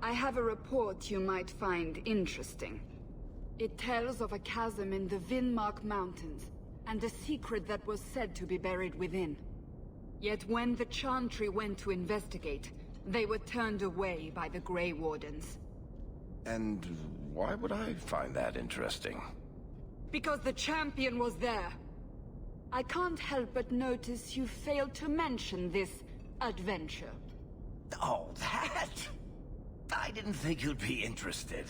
I have a report you might find interesting. It tells of a chasm in the Vinmark Mountains, and a secret that was said to be buried within. Yet when the Chantry went to investigate, they were turned away by the Grey Wardens. And why would I find that interesting? Because the champion was there. I can't help but notice you failed to mention this adventure. Oh, that? I didn't think you'd be interested.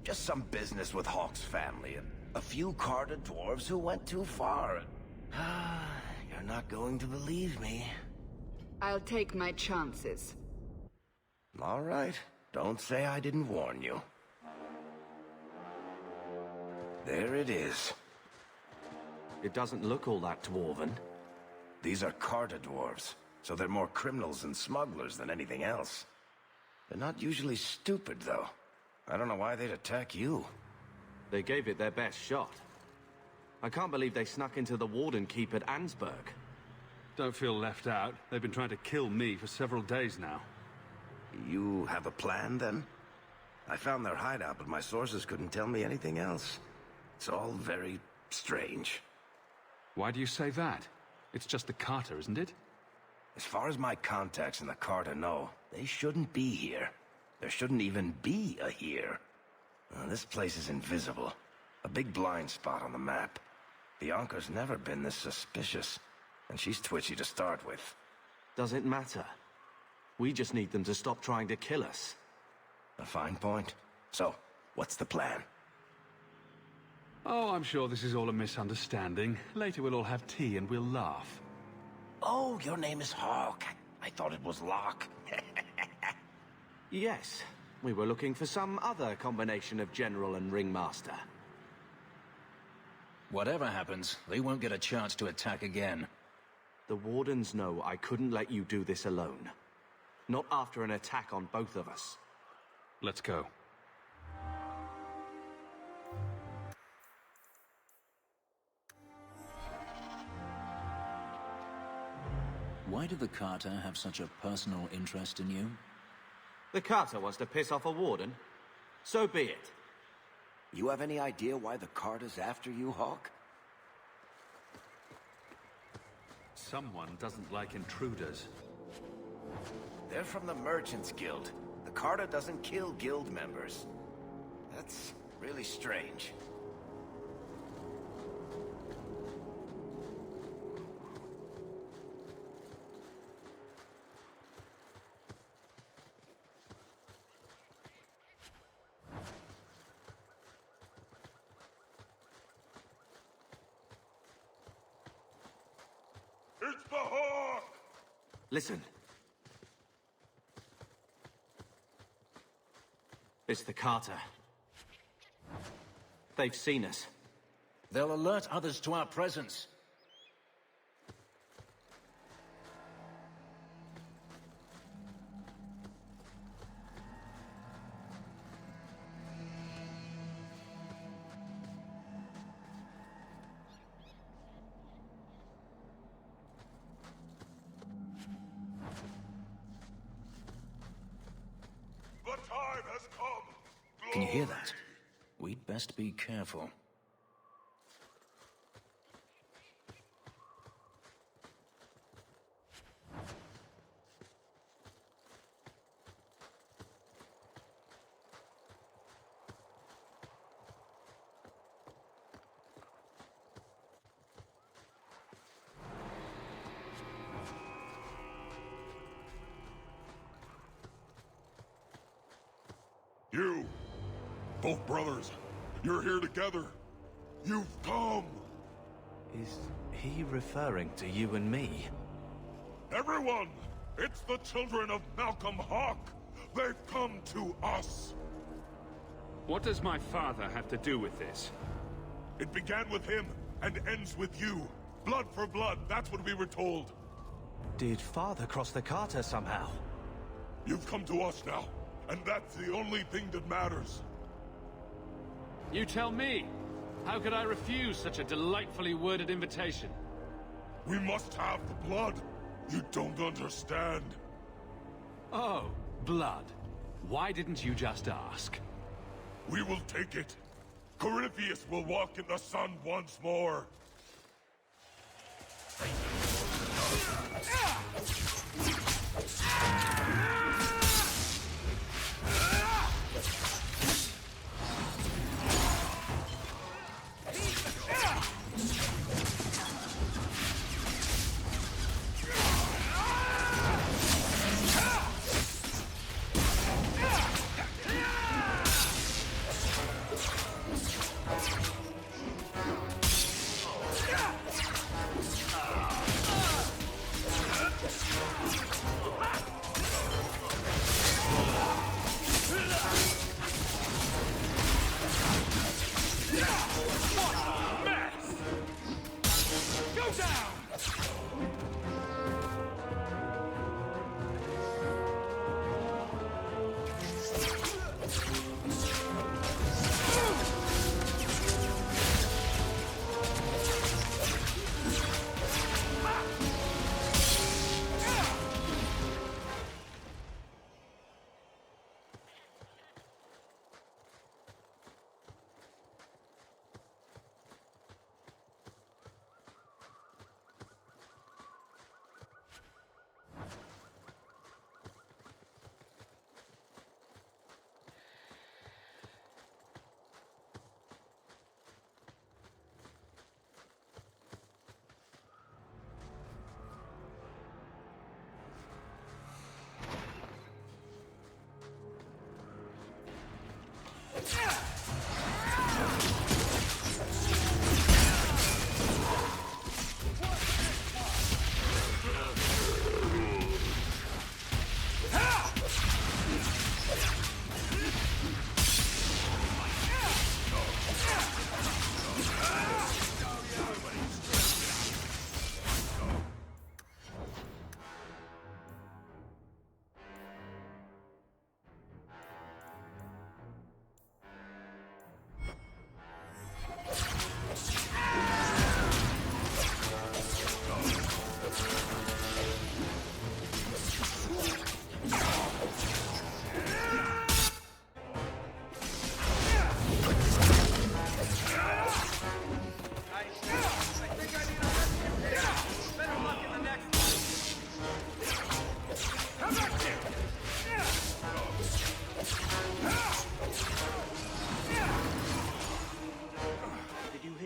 Just some business with Hawk's family and a few Carter dwarves who went too far. You're not going to believe me. I'll take my chances. All right. Don't say I didn't warn you. There it is. It doesn't look all that dwarven. These are Carter dwarves, so they're more criminals and smugglers than anything else. They're not usually stupid, though. I don't know why they'd attack you. They gave it their best shot. I can't believe they snuck into the Warden Keep at Ansburg. Don't feel left out. They've been trying to kill me for several days now. You have a plan, then? I found their hideout, but my sources couldn't tell me anything else. It's all very strange. Why do you say that? It's just the Carter, isn't it? As far as my contacts in the Carter know, they shouldn't be here. There shouldn't even be a here. This place is invisible. A big blind spot on the map. Bianca's never been this suspicious, and she's twitchy to start with. Does it matter? We just need them to stop trying to kill us. A fine point. So, what's the plan? Oh, I'm sure this is all a misunderstanding. Later we'll all have tea and we'll laugh. Oh, your name is Hawk. I thought it was Locke. Yes, we were looking for some other combination of General and Ringmaster. Whatever happens, they won't get a chance to attack again. The Wardens know I couldn't let you do this alone. Not after an attack on both of us. Let's go. Why did the Carter have such a personal interest in you? The Carter wants to piss off a Warden? So be it. You have any idea why the Carter's after you, Hawk? Someone doesn't like intruders. They're from the Merchants Guild. The Carter doesn't kill guild members. That's really strange. It's the Hawk! Listen. It's the Carter. They've seen us. They'll alert others to our presence. The time has come! Can you hear that? We'd best be careful. You, both brothers, you're here together. You've come. Is he referring to you and me? Everyone, it's the children of Malcolm Hawk. They've come to us. What does my father have to do with this? It began with him and ends with you. Blood for blood, that's what we were told. Did Father cross the Carter somehow? You've come to us now, and that's the only thing that matters. You tell me. How could I refuse such a delightfully worded invitation? We must have the blood. You don't understand. Oh, blood. Why didn't you just ask? We will take it. Corypheus will walk in the sun once more.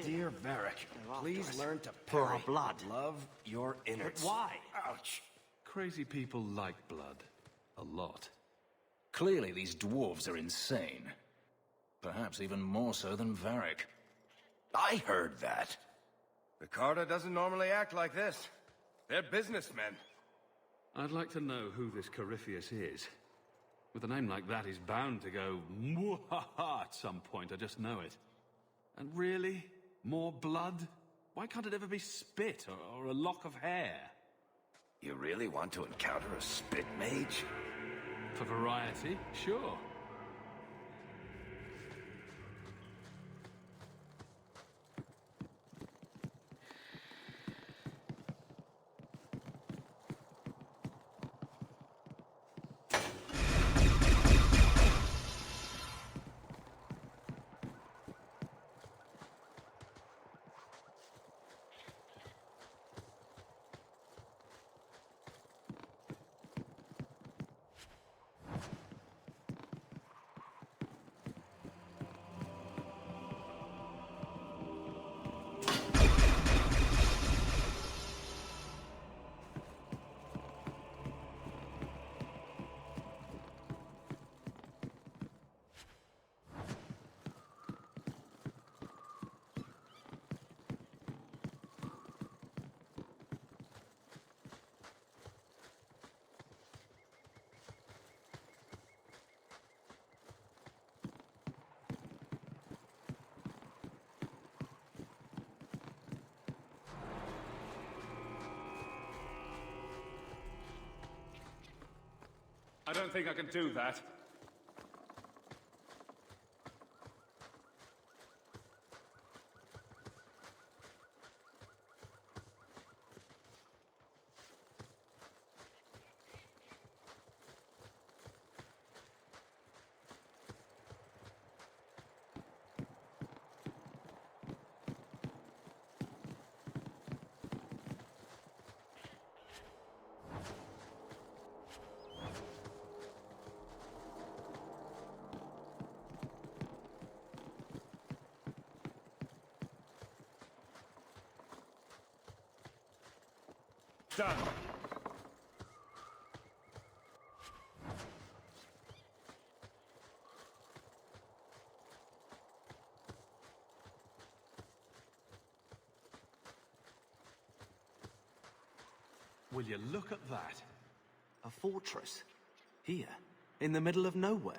Dear Varric, please learn to For our parry. blood. Love your innards. But why? Ouch. Crazy people like blood. A lot. Clearly these dwarves are insane. Perhaps even more so than Varric. I heard that. The Carta doesn't normally act like this. They're businessmen. I'd like to know who this Corypheus is. With a name like that, he's bound to go mwahaha at some point, I just know it. And really? More blood? Why can't it ever be spit or a lock of hair? You really want to encounter a spit mage? For variety, sure. I don't think I can do that. done. Will you look at that? A fortress? Here? In the middle of nowhere?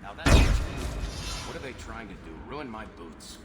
Now that's... What are they trying to do? Ruin my boots?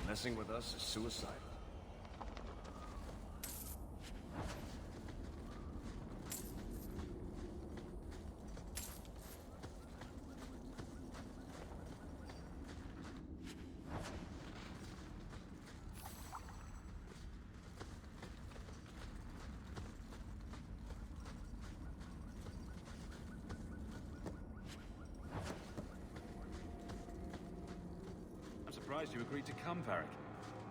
Messing with us is suicidal. I'm surprised you agreed to come, Varric.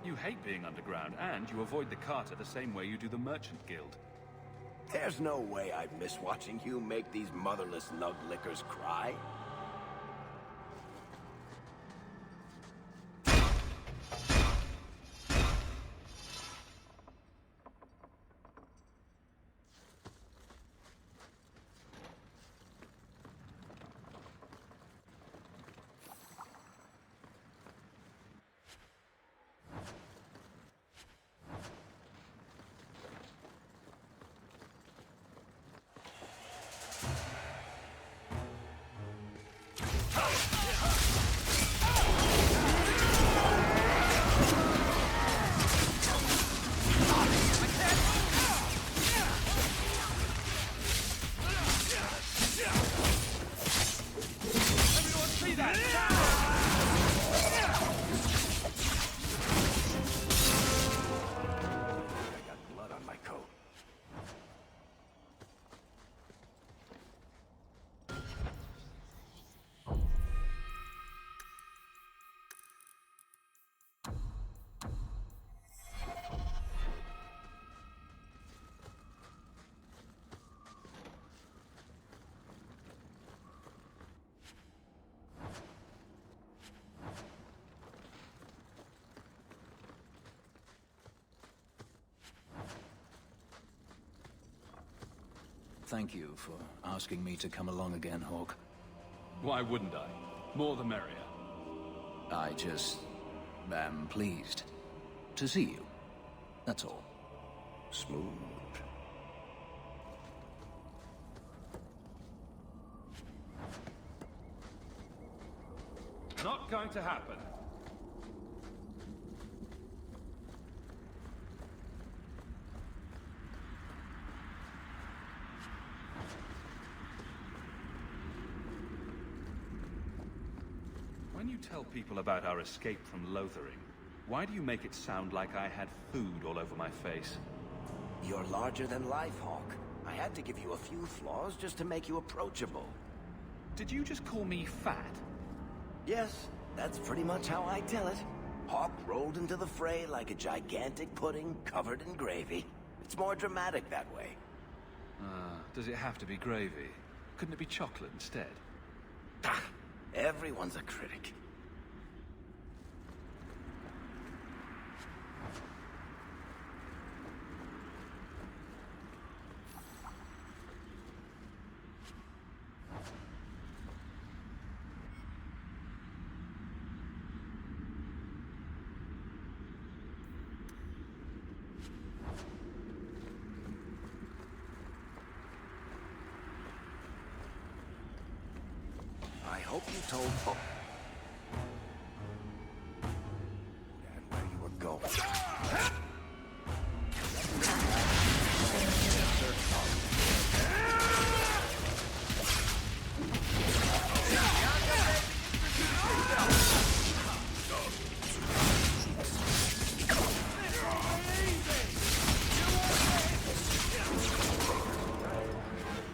You hate being underground, and you avoid the Carter the same way you do the Merchant Guild. There's no way I'd miss watching you make these motherless nug lickers cry. Thank you for asking me to come along again, Hawk. Why wouldn't I? More the merrier. I just am pleased to see you. That's all. Smooth. Not going to happen. When you tell people about our escape from Lothering, why do you make it sound like I had food all over my face? You're larger than life, Hawk. I had to give you a few flaws just to make you approachable. Did you just call me fat? Yes, that's pretty much how I tell it. Hawk rolled into the fray like a gigantic pudding covered in gravy. It's more dramatic that way. Does it have to be gravy? Couldn't it be chocolate instead? Ah, everyone's a critic. I hope you told... Oh. And where you were going.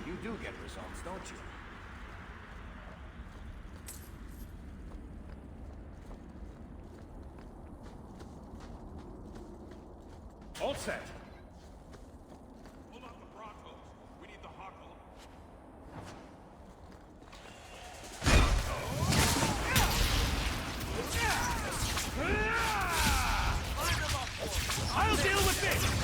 You do get results, don't you? All set. Pull out the Broncos. We need the Huckle. I'll deal with this!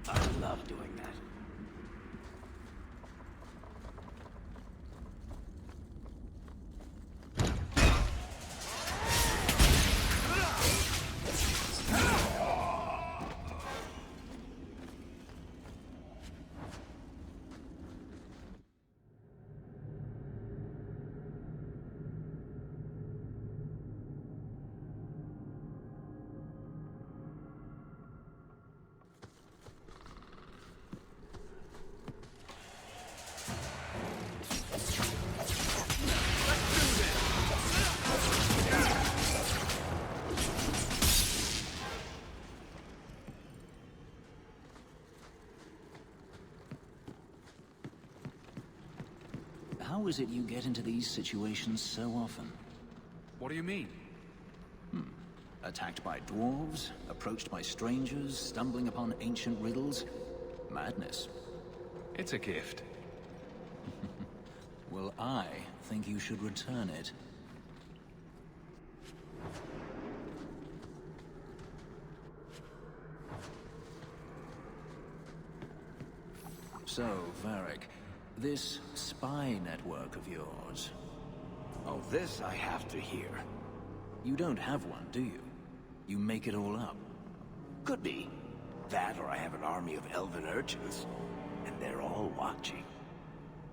I love doing that. How is it you get into these situations so often? What do you mean? Attacked by dwarves, approached by strangers, stumbling upon ancient riddles? Madness. It's a gift. Well, I think you should return it. So, Varric, this spy network of yours, Oh, this I have to hear. you don't have one, do you? You make it all up. Could be. That or I have an army of elven urchins. And they're all watching.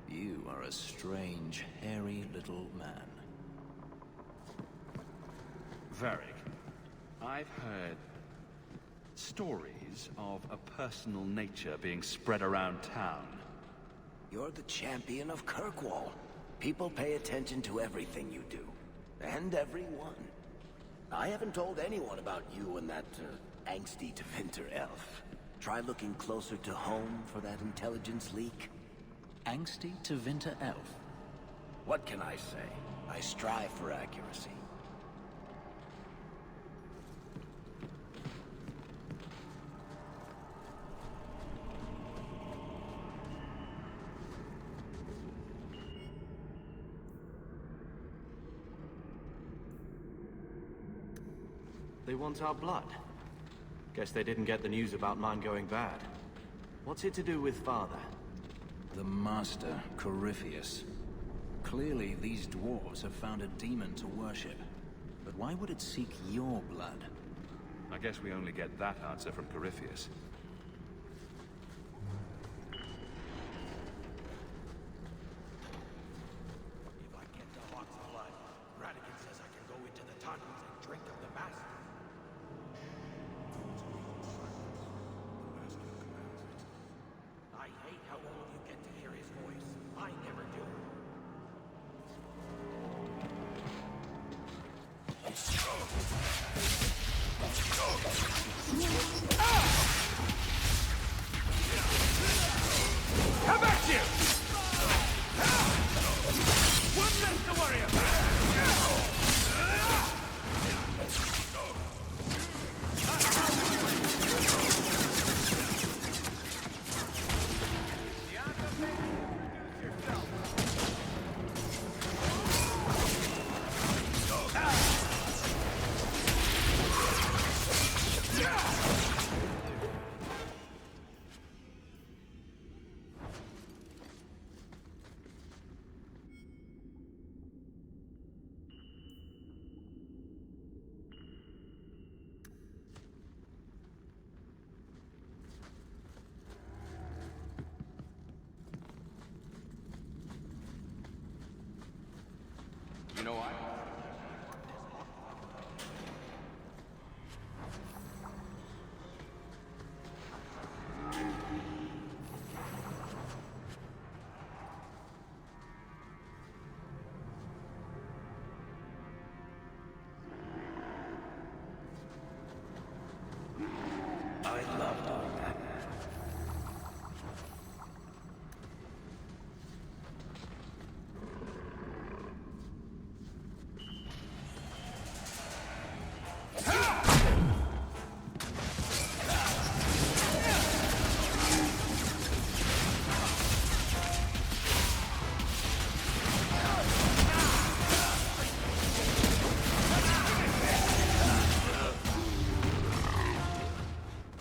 You are a strange, hairy little man. Varric, I've heard stories of a personal nature being spread around town. You're the champion of Kirkwall. People pay attention to everything you do. And everyone. I haven't told anyone about you and that angsty Tevinter elf. Try looking closer to home for that intelligence leak. Angsty Tevinter elf. What can I say? I strive for accuracy. They want our blood. Guess they didn't get the news about mine going bad. What's it to do with Father? The Master, Corypheus. Clearly, these dwarves have found a demon to worship. But why would it seek your blood? I guess we only get that answer from Corypheus. If I get the Hawk's blood, Radigan says I can go into the tunnels and drink of the Master. I hate how all of you get to hear his voice. I never do. How about you? One less to worry about. You know what? I love doing that.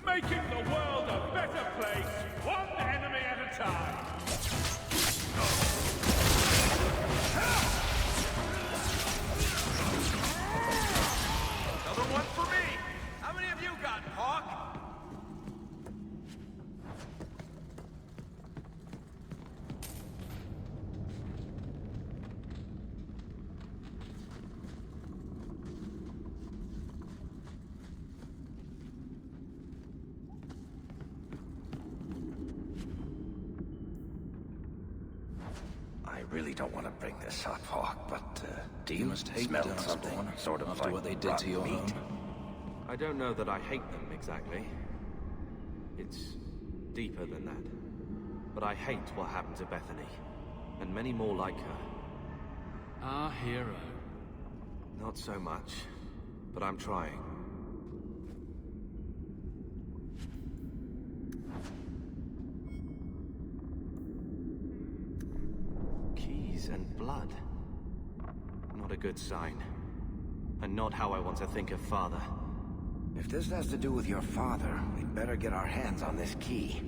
Making the world a better place, one enemy at a time. Another one for me! How many of you got, Hawk? I really don't want to bring this up, Hawk, but do You you must hate smell Darkspawn something sort of after like what they did to rotten your meat? home. I don't know that I hate them exactly. It's deeper than that. But I hate what happened to Bethany, and many more like her. Our hero. Not so much, but I'm trying. Keys and blood. Not a good sign. And not how I want to think of Father. If this has to do with your father, we'd better get our hands on this key.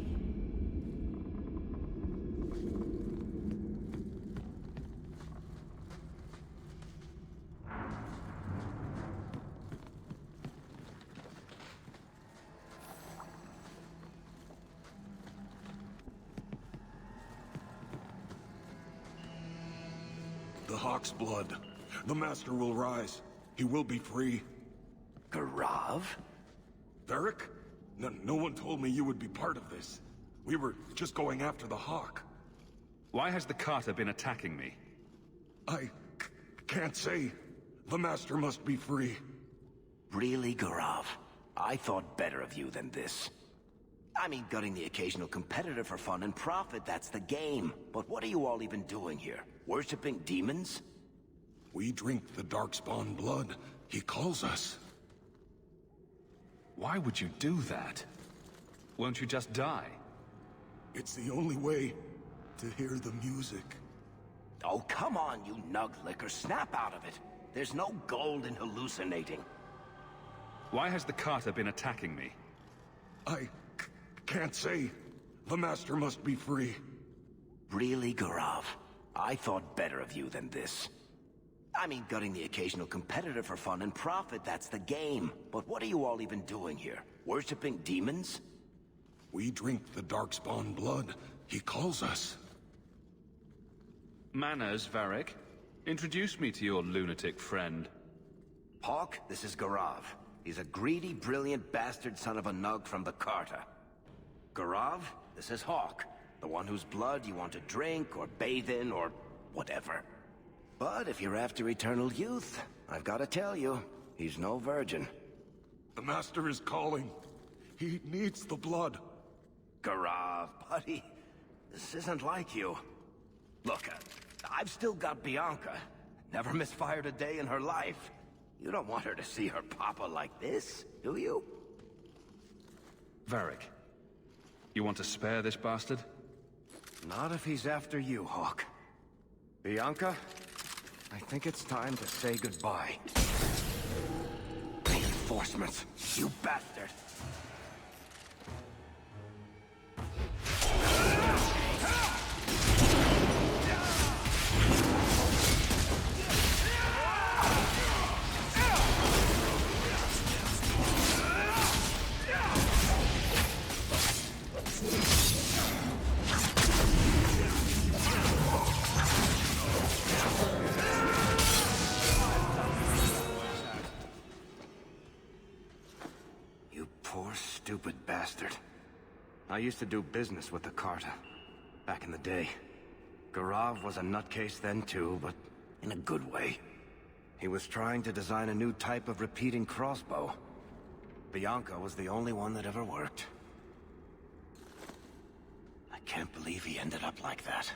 The Hawk's blood. The Master will rise. He will be free. Garav? Varric? No one told me you would be part of this. We were just going after the Hawk. Why has the Carter been attacking me? Can't say. The Master must be free. Really, Garav? I thought better of you than this. I mean, gutting the occasional competitor for fun and profit, that's the game. But what are you all even doing here? Worshipping demons? We drink the Darkspawn blood. He calls us. Why would you do that? Won't you just die? It's the only way to hear the music. Oh, come on, you nug licker. Snap out of it. There's no gold in hallucinating. Why has the Carter been attacking me? Can't say. The Master must be free. Really, Garav? I thought better of you than this. I mean, gutting the occasional competitor for fun and profit, that's the game. But what are you all even doing here? Worshipping demons? We drink the Darkspawn blood. He calls us. Manners, Varric. Introduce me to your lunatic friend. Hawk, this is Garav. He's a greedy, brilliant bastard son of a nug from the Carter. Garav, this is Hawk. The one whose blood you want to drink, or bathe in, or whatever. But if you're after eternal youth, I've got to tell you, he's no virgin. The Master is calling. He needs the blood. Garav, buddy, this isn't like you. Look, I've still got Bianca. Never misfired a day in her life. You don't want her to see her papa like this, do you? Varric, you want to spare this bastard? Not if he's after you, Hawk. Bianca, I think it's time to say goodbye. Reinforcements, you bastard! Stupid bastard. I used to do business with the Carter. Back in the day. Garav was a nutcase then too, but in a good way. He was trying to design a new type of repeating crossbow. Bianca was the only one that ever worked. I can't believe he ended up like that.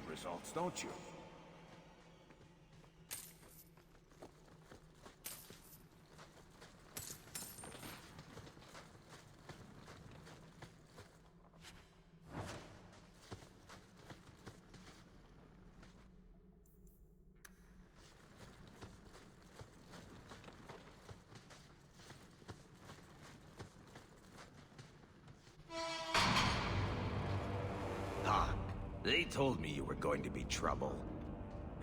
Results, don't you? They told me you were going to be trouble.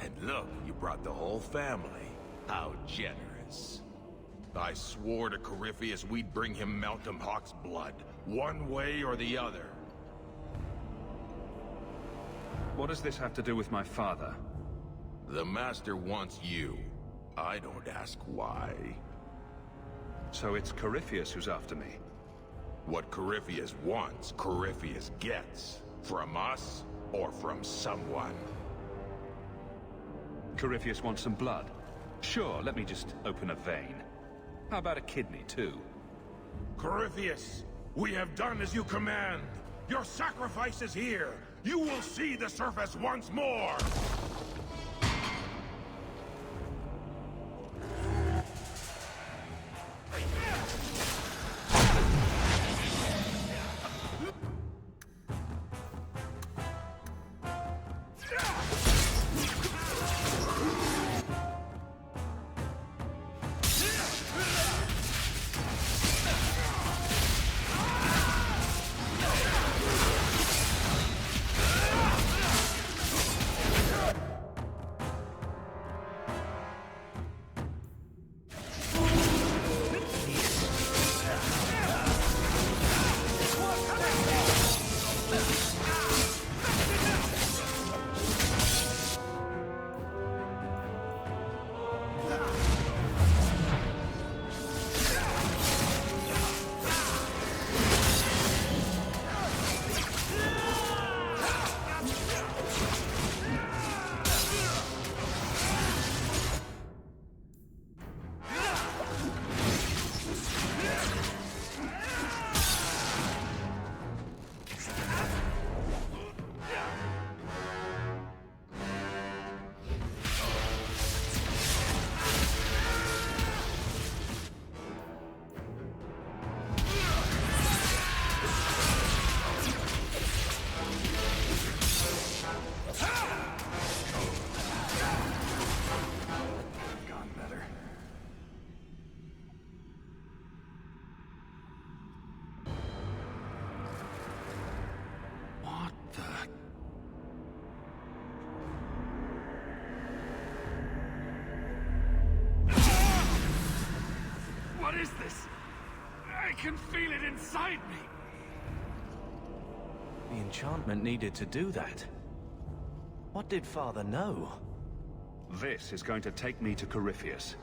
And look, you brought the whole family. How generous. I swore to Corypheus we'd bring him Malcolm Hawk's blood, one way or the other. What does this have to do with my father? The Master wants you. I don't ask why. So it's Corypheus who's after me? What Corypheus wants, Corypheus gets. From us, or from someone. Corypheus wants some blood. Sure, let me just open a vein. How about a kidney, too? Corypheus, we have done as you command. Your sacrifice is here. You will see the surface once more. What is this? I can feel it inside me. The enchantment needed to do that. What did Father know? This is going to take me to Corypheus.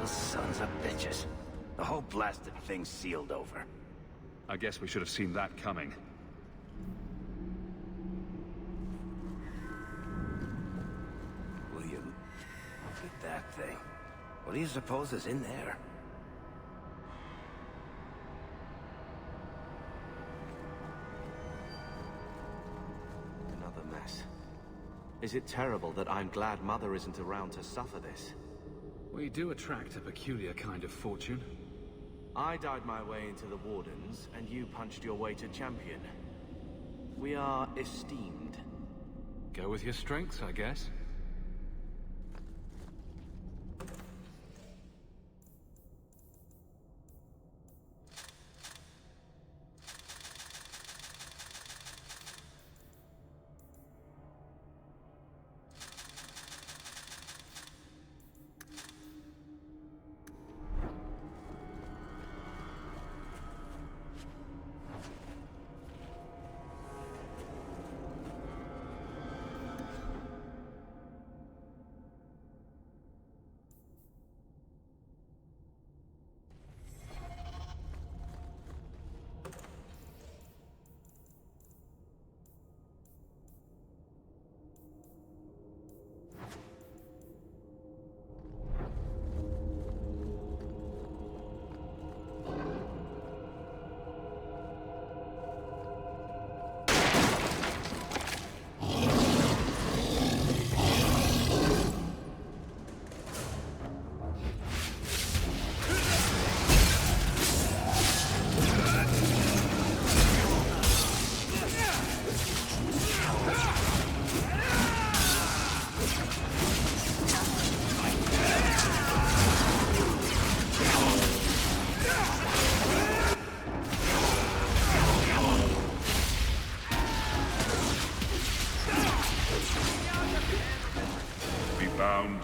Sons of bitches. The whole blasted thing's sealed over. I guess we should have seen that coming. Will you look at that thing? What do you suppose is in there? Another mess. Is it terrible that I'm glad Mother isn't around to suffer this? We do attract a peculiar kind of fortune. I died my way into the Wardens, and you punched your way to Champion. We are esteemed. Go with your strengths, I guess.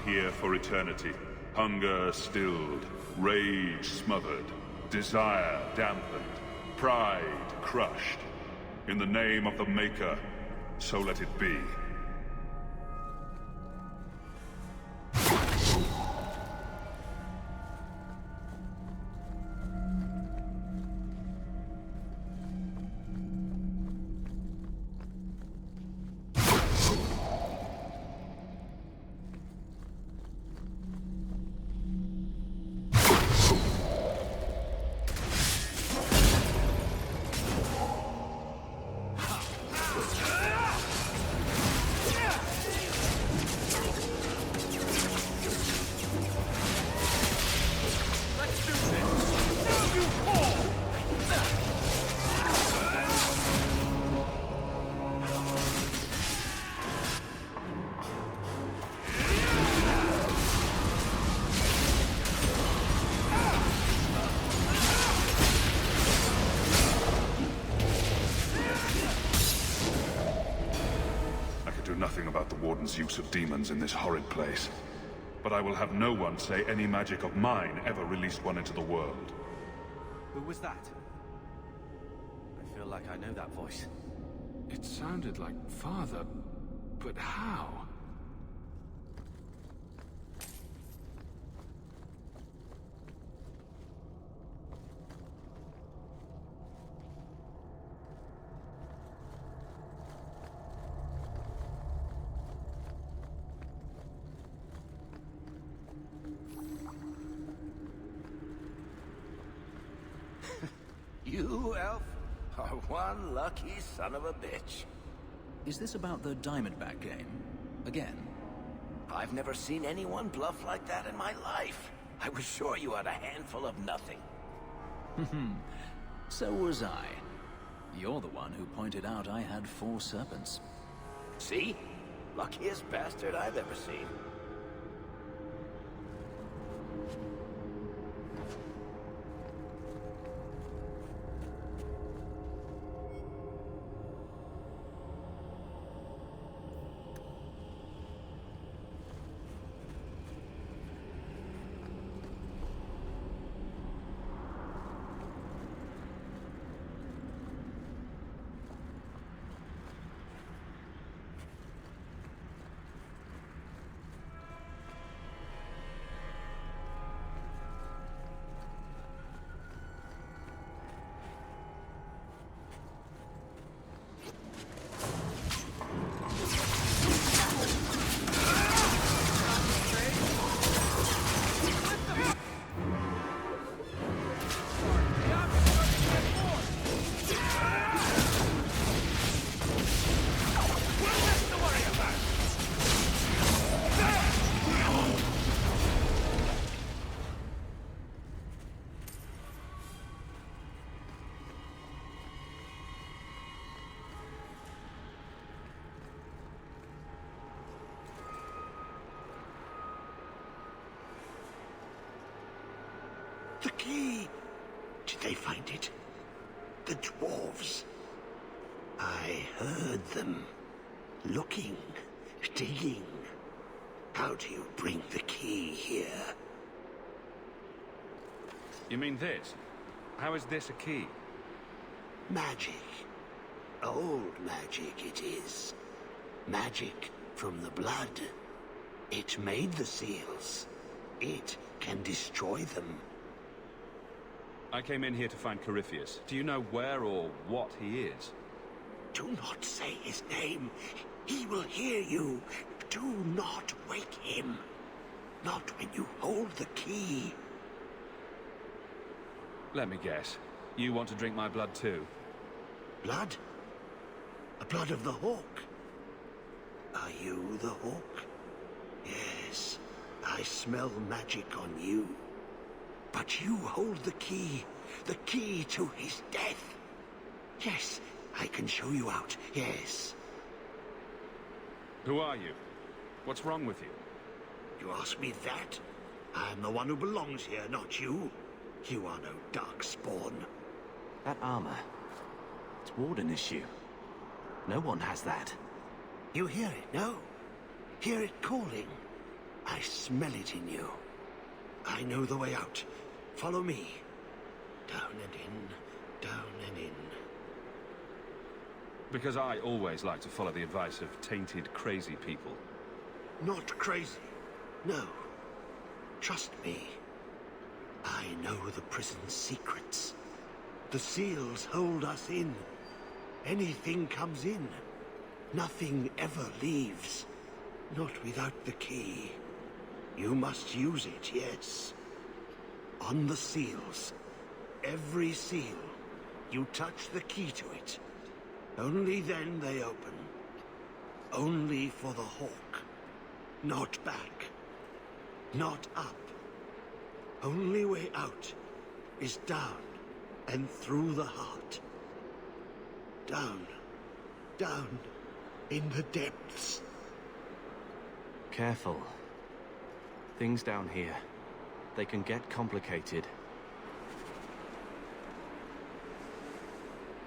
Here for eternity. Hunger stilled, rage smothered, desire dampened, pride crushed. In the name of the Maker, so let it be. Nothing about the Warden's use of demons in this horrid place. But I will have no one say any magic of mine ever released one into the world. Who was that? I feel like I know that voice. It sounded like father, but how? You, Elf, are one lucky son of a bitch. Is this about the Diamondback game? Again? I've never seen anyone bluff like that in my life. I was sure you had a handful of nothing. So was I. You're the one who pointed out I had 4 serpents. See? Luckiest bastard I've ever seen. The key! Did they find it? The dwarves. I heard them. Looking, digging. How do you bring the key here? You mean this? How is this a key? Magic. Old magic it is. Magic from the blood. It made the seals. It can destroy them. I came in here to find Corypheus. Do you know where or what he is? Do not say his name. He will hear you. Do not wake him. Not when you hold the key. Let me guess. You want to drink my blood too? Blood? The blood of the hawk? Are you the hawk? Yes, I smell magic on you. But you hold the key to his death. Yes, I can show you out, yes. Who are you? What's wrong with you? You ask me that? I'm the one who belongs here, not you. You are no dark spawn. That armor, it's Warden issue. No one has that. You hear it, no? Hear it calling. I smell it in you. I know the way out. Follow me. Down and in, down and in. Because I always like to follow the advice of tainted, crazy people. Not crazy. No. Trust me. I know the prison's secrets. The seals hold us in. Anything comes in. Nothing ever leaves. Not without the key. You must use it, yes. On the seals. Every seal. You touch the key to it. Only then they open. Only for the hawk. Not back. Not up. Only way out is down and through the heart. Down. Down in the depths. Careful. Things down here, they can get complicated.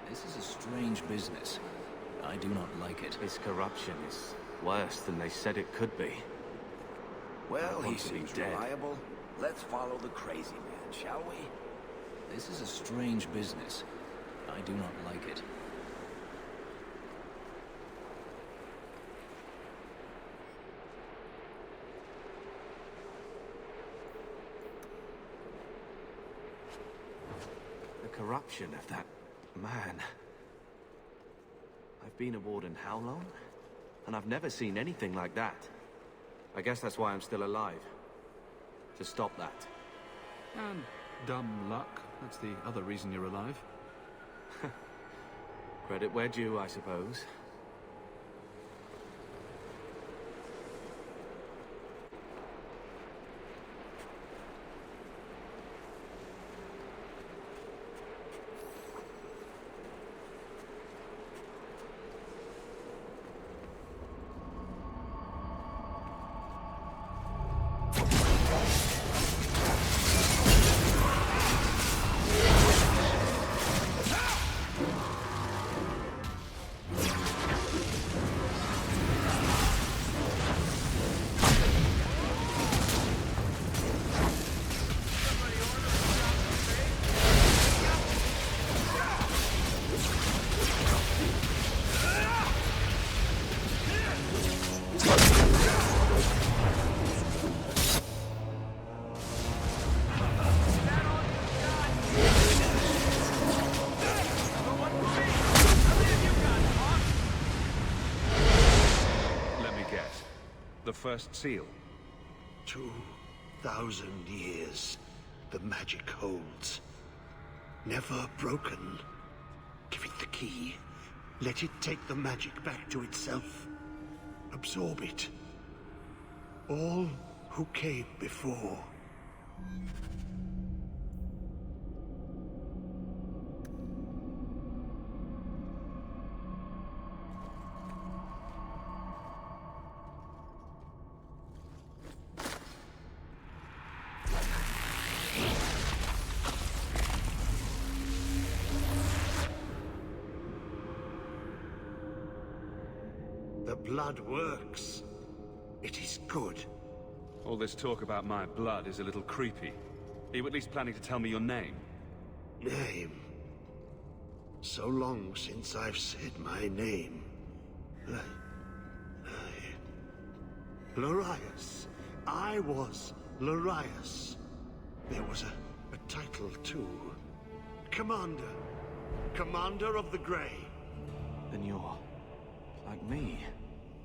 This is a strange business. I do not like it. This corruption is worse than they said it could be. Well, he want to be seems dead. reliable. Let's follow the crazy man, shall we? This is a strange business. I do not like it. corruption of that man. I've been a warden how long? And I've never seen anything like that. I guess that's why I'm still alive. To stop that. And dumb luck. That's the other reason you're alive. Credit where due, I suppose. The first seal. 2,000 years the magic holds. Never broken. Give it the key. Let it take the magic back to itself. Absorb it. All who came before. The blood works. It is good. All this talk about my blood is a little creepy. Are you at least planning to tell me your name? Name? So long since I've said my name. Larius. I was Larius. There was a title too. Commander. Commander of the Grey. Then you're... like me.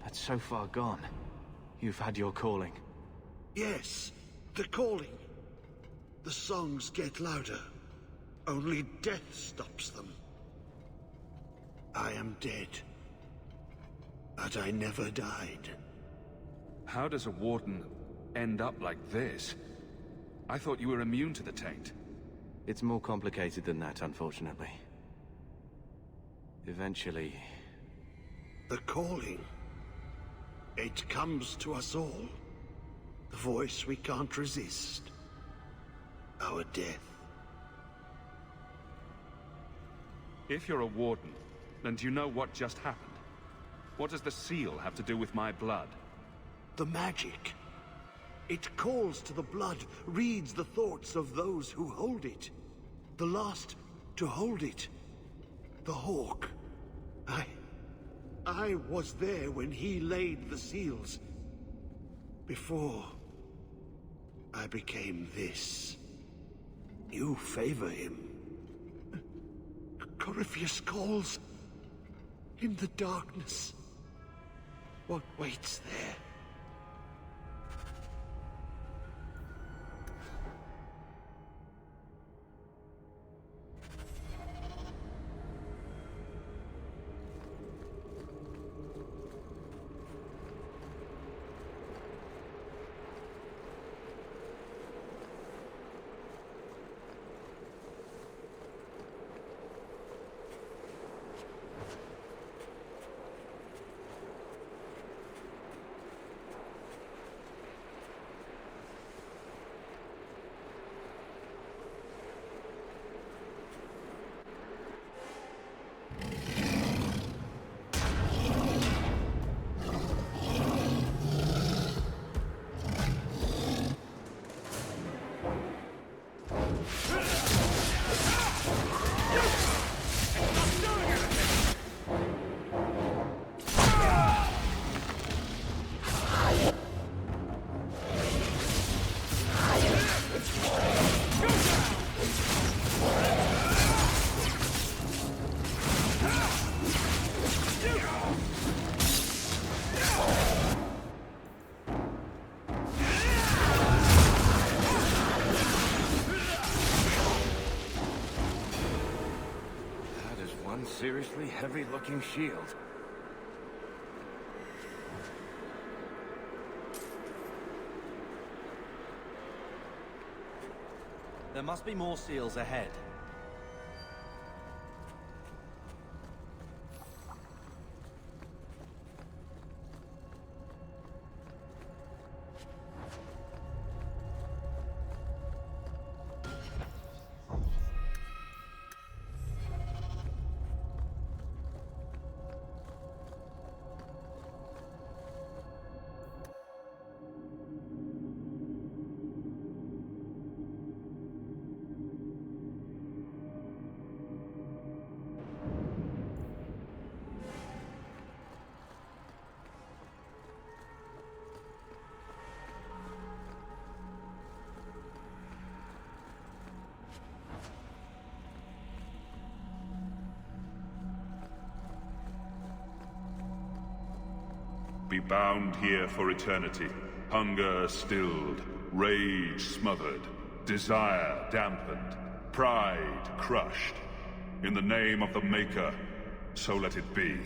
That's so far gone. You've had your calling. Yes, the calling. The songs get louder. Only death stops them. I am dead. But I never died. How does a warden end up like this? I thought you were immune to the taint. It's more complicated than that, unfortunately. Eventually... The calling. It comes to us all. The voice we can't resist. Our death. If you're a warden, then do you know what just happened? What does the seal have to do with my blood? The magic. It calls to the blood, reads the thoughts of those who hold it. The last to hold it. The Hawk. I was there when he laid the seals. Before I became this. You favor him. Corypheus calls. In the darkness. What waits there? seriously heavy-looking shield. There must be more seals ahead. Be bound here for eternity. Hunger stilled, rage smothered, desire dampened, pride crushed. In the name of the Maker, so let it be.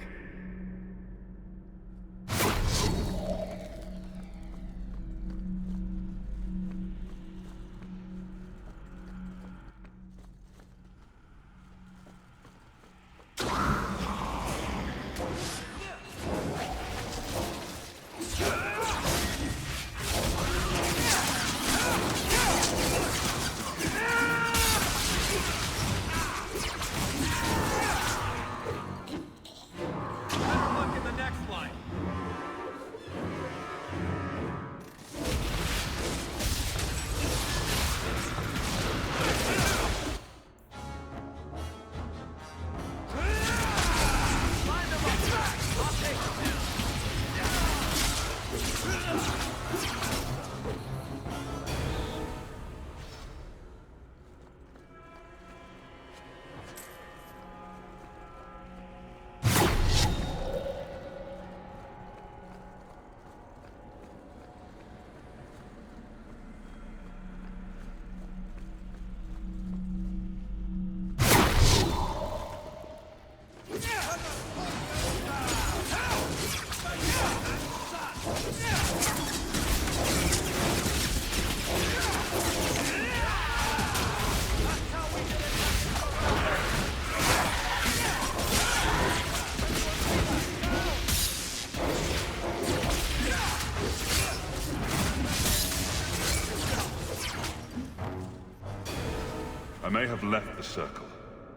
I may have left the circle,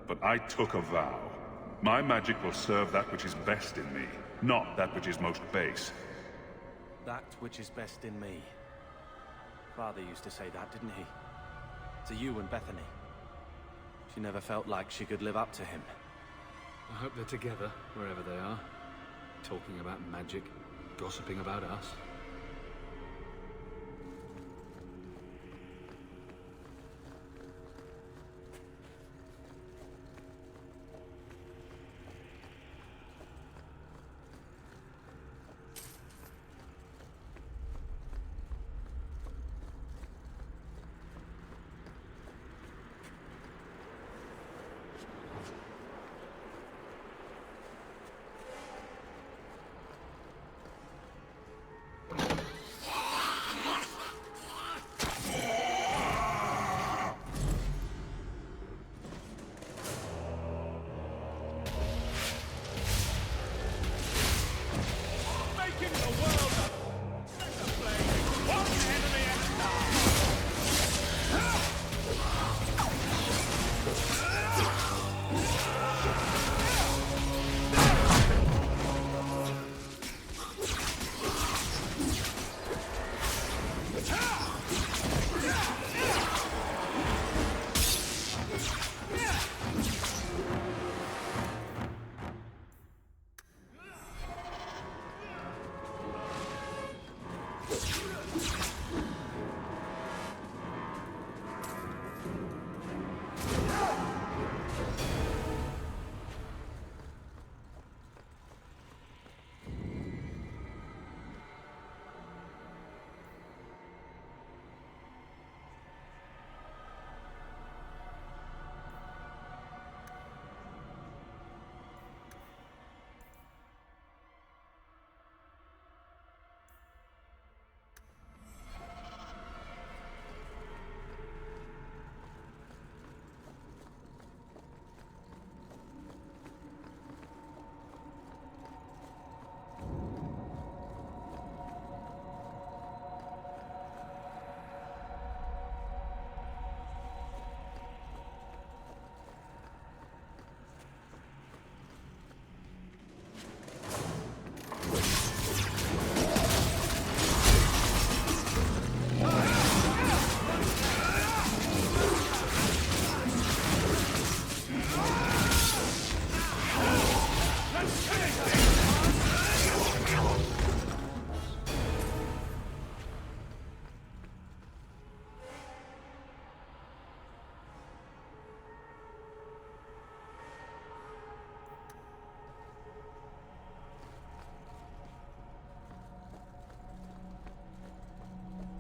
but I took a vow. My magic will serve that which is best in me, not that which is most base. That which is best in me. Father used to say that, didn't he? To you and Bethany. She never felt like she could live up to him. I hope they're together, wherever they are. Talking about magic, gossiping about us.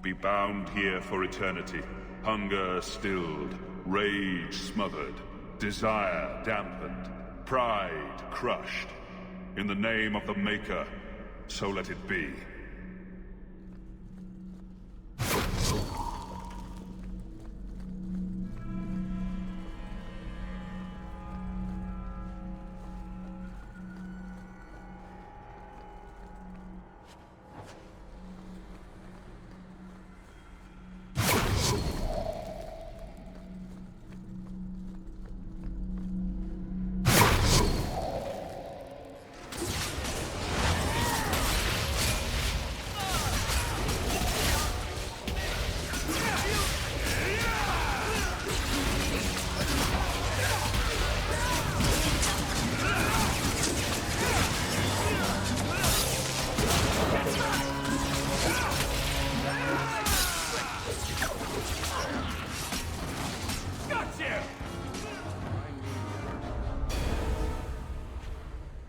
be bound here for eternity. Hunger stilled, rage smothered, desire dampened, pride crushed. In the name of the Maker, so let it be.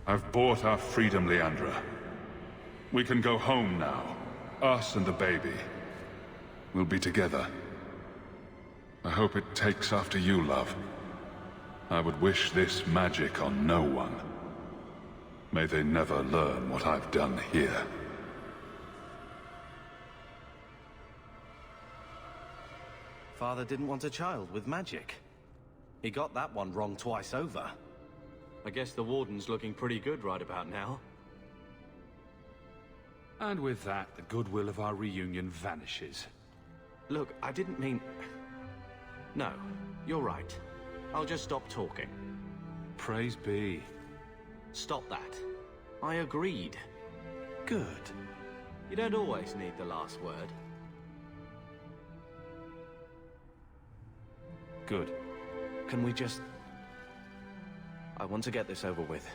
I've bought our freedom, Leandra. We can go home now. Us and the baby. We'll be together. I hope it takes after you, love. I would wish this magic on no one. May they never learn what I've done here. Father didn't want a child with magic. He got that one wrong twice over. I guess the Warden's looking pretty good right about now. And with that, the goodwill of our reunion vanishes. Look, I didn't mean... No, you're right. I'll just stop talking. Praise be. Stop that. I agreed. Good. You don't always need the last word. Good. Can we just... I want to get this over with.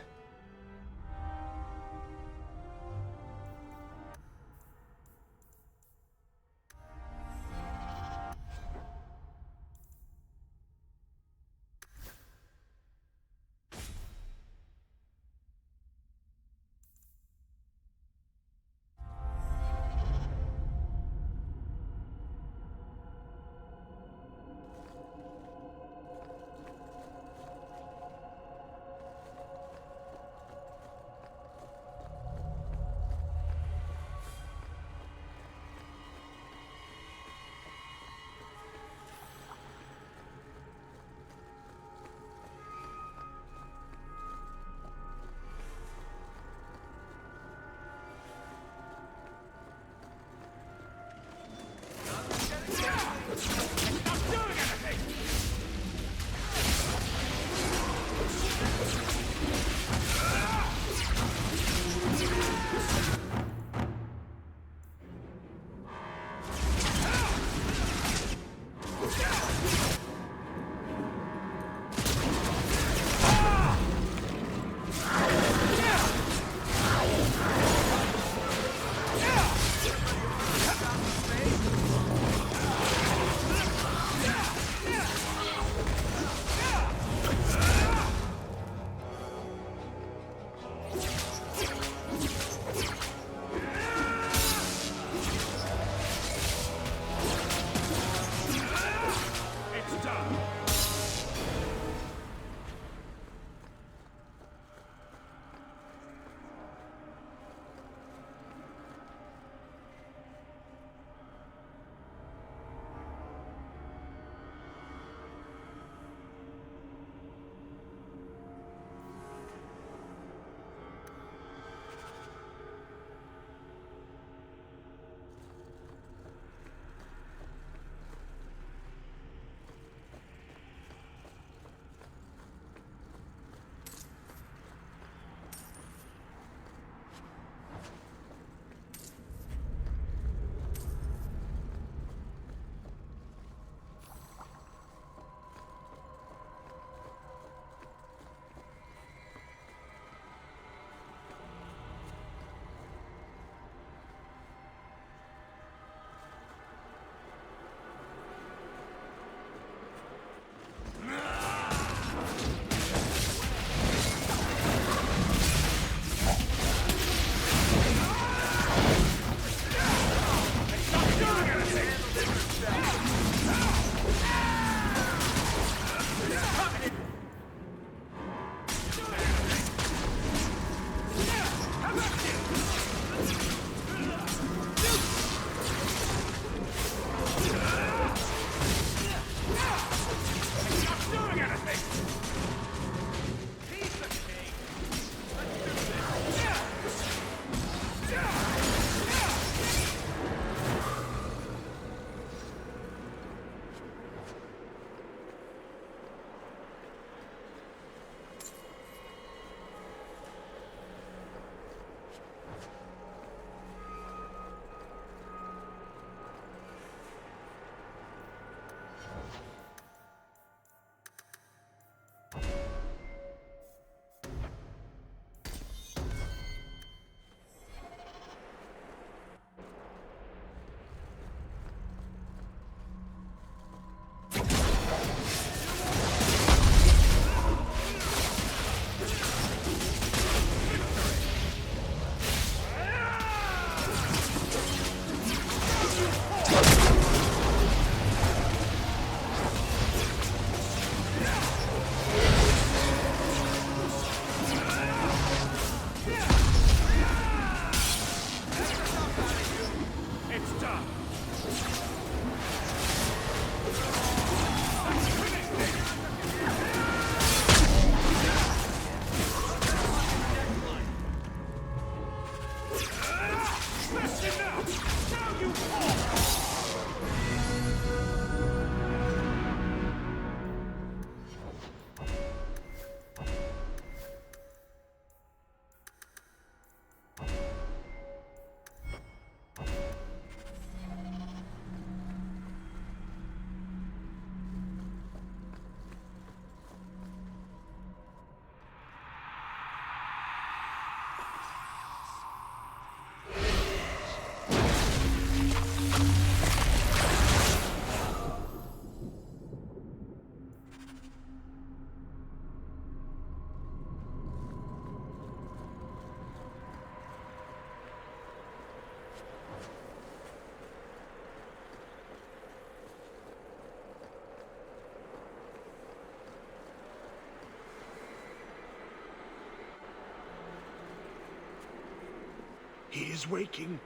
is waking.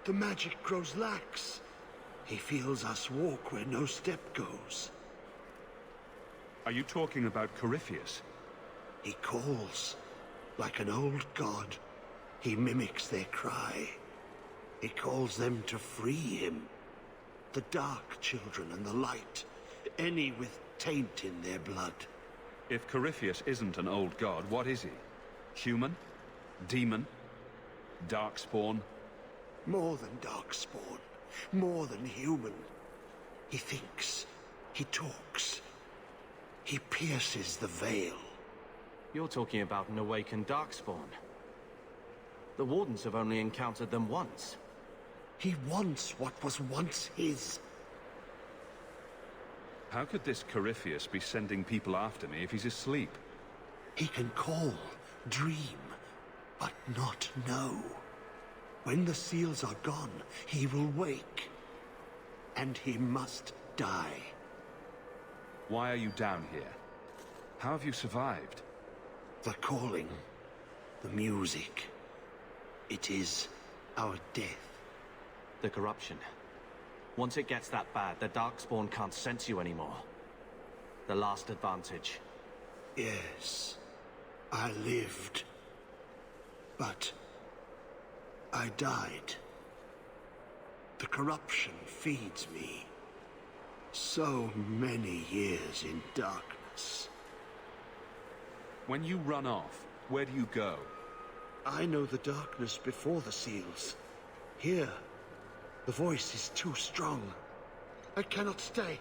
The magic grows lax. He feels us walk where no step goes. Are you talking about Corypheus? He calls, like an old god. He mimics their cry. He calls them to free him. The dark children and the light, any with taint in their blood. If Corypheus isn't an old god, what is he? Human? Demon? Darkspawn? More than darkspawn. More than human. He thinks. He talks. He pierces the veil. You're talking about an awakened Darkspawn. The Wardens have only encountered them once. He wants what was once his. How could this Corypheus be sending people after me if he's asleep? He can call, dream, but not know. When the seals are gone, he will wake. And he must die. Why are you down here? How have you survived? The calling, the music. It is our death. The corruption. Once it gets that bad, the Darkspawn can't sense you anymore. The last advantage. Yes, I lived. But I died. The corruption feeds me. So many years in darkness. When you run off, where do you go? I know the darkness before the seals. Here, the voice is too strong. I cannot stay.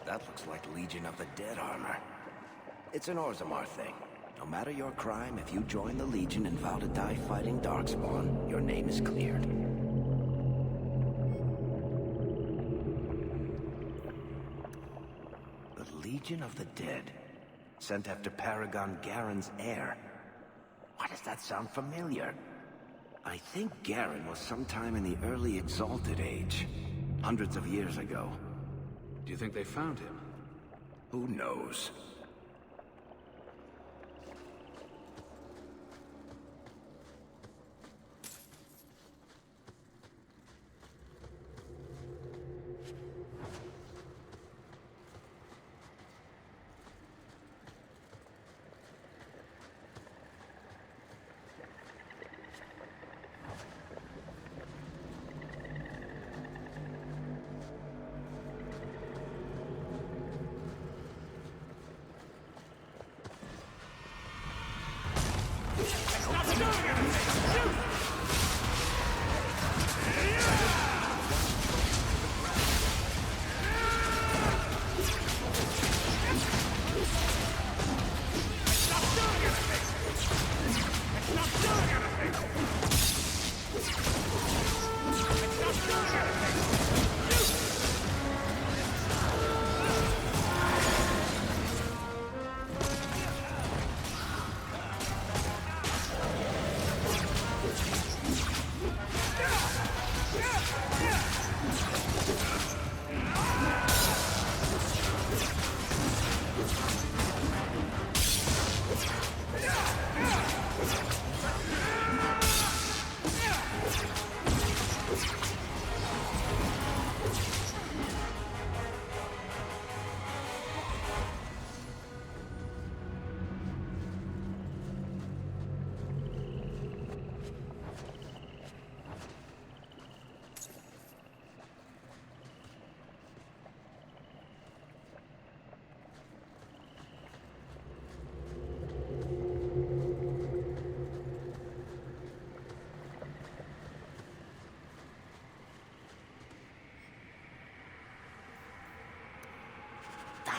That looks like Legion of the Dead armor. It's an Orzammar thing. No matter your crime, if you join the Legion and vow to die fighting Darkspawn, your name is cleared. The Legion of the Dead. Sent after Paragon Garen's heir. Why does that sound familiar? I think Garen was sometime in the early Exalted Age. Hundreds of years ago. Do you think they found him? Who knows?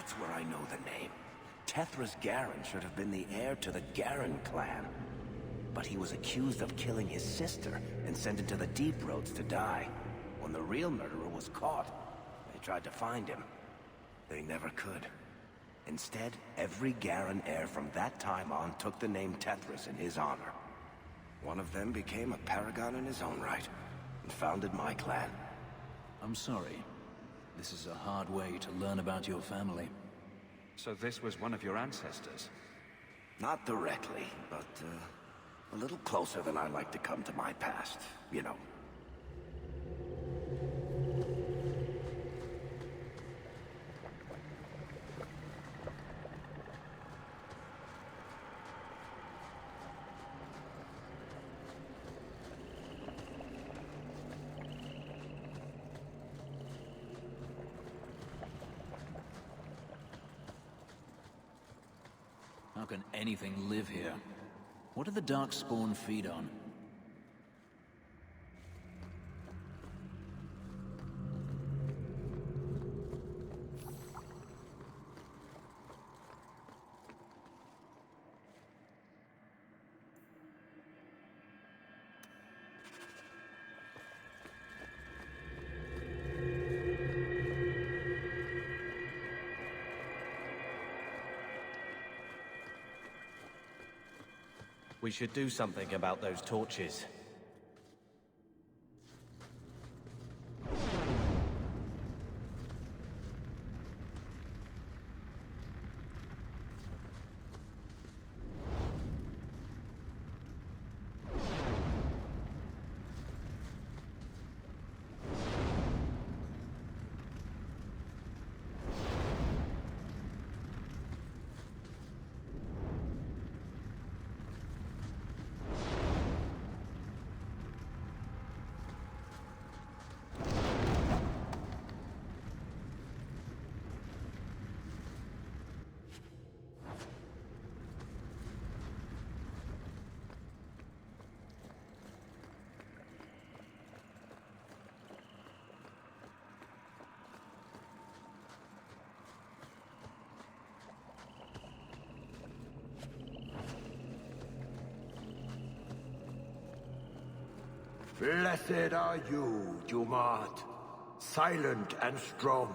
That's where I know the name. Tethras Garen should have been the heir to the Garen clan. But he was accused of killing his sister and sent into the Deep Roads to die. When the real murderer was caught, they tried to find him. They never could. Instead, every Garen heir from that time on took the name Tethras in his honor. One of them became a paragon in his own right, and founded my clan. I'm sorry. This is a hard way to learn about your family. So this was one of your ancestors? Not directly, but a little closer than I like to come to my past, you know. How can anything live here? What do the Darkspawn feed on? We should do something about those torches. Blessed are you, Dumat, silent and strong,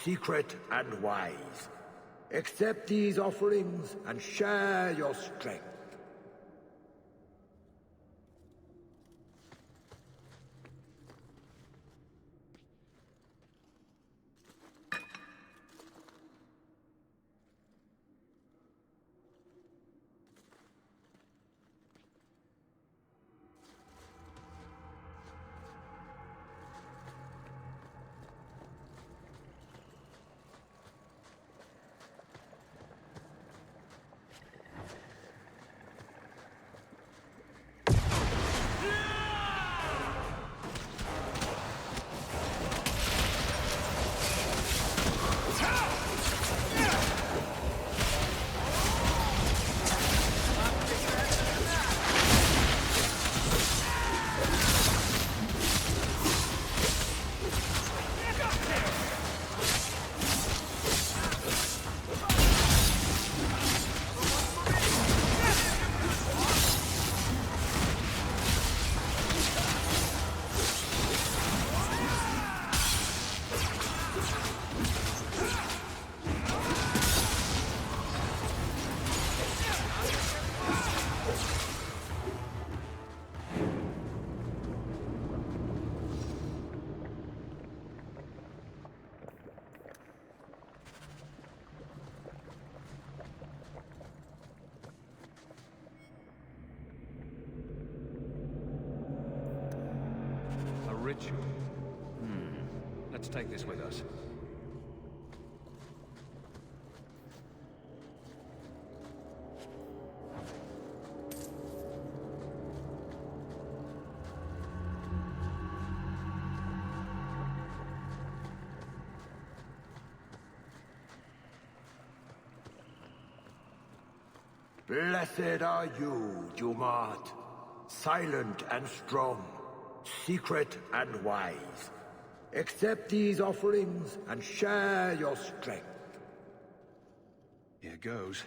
secret and wise. Accept these offerings and share your strength. Ritual. Let's take this with us. Blessed are you, Dumat, silent and strong, secret and wise. Accept these offerings and share your strength. Here goes.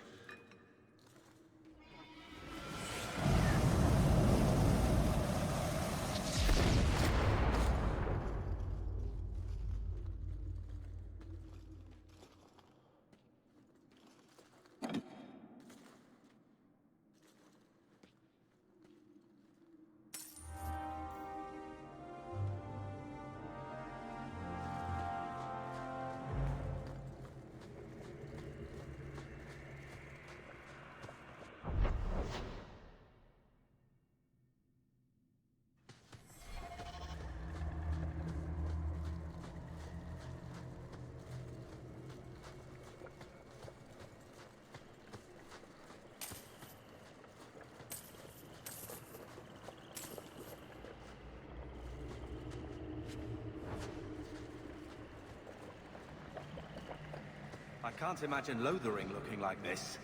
I can't imagine Lothering looking like this.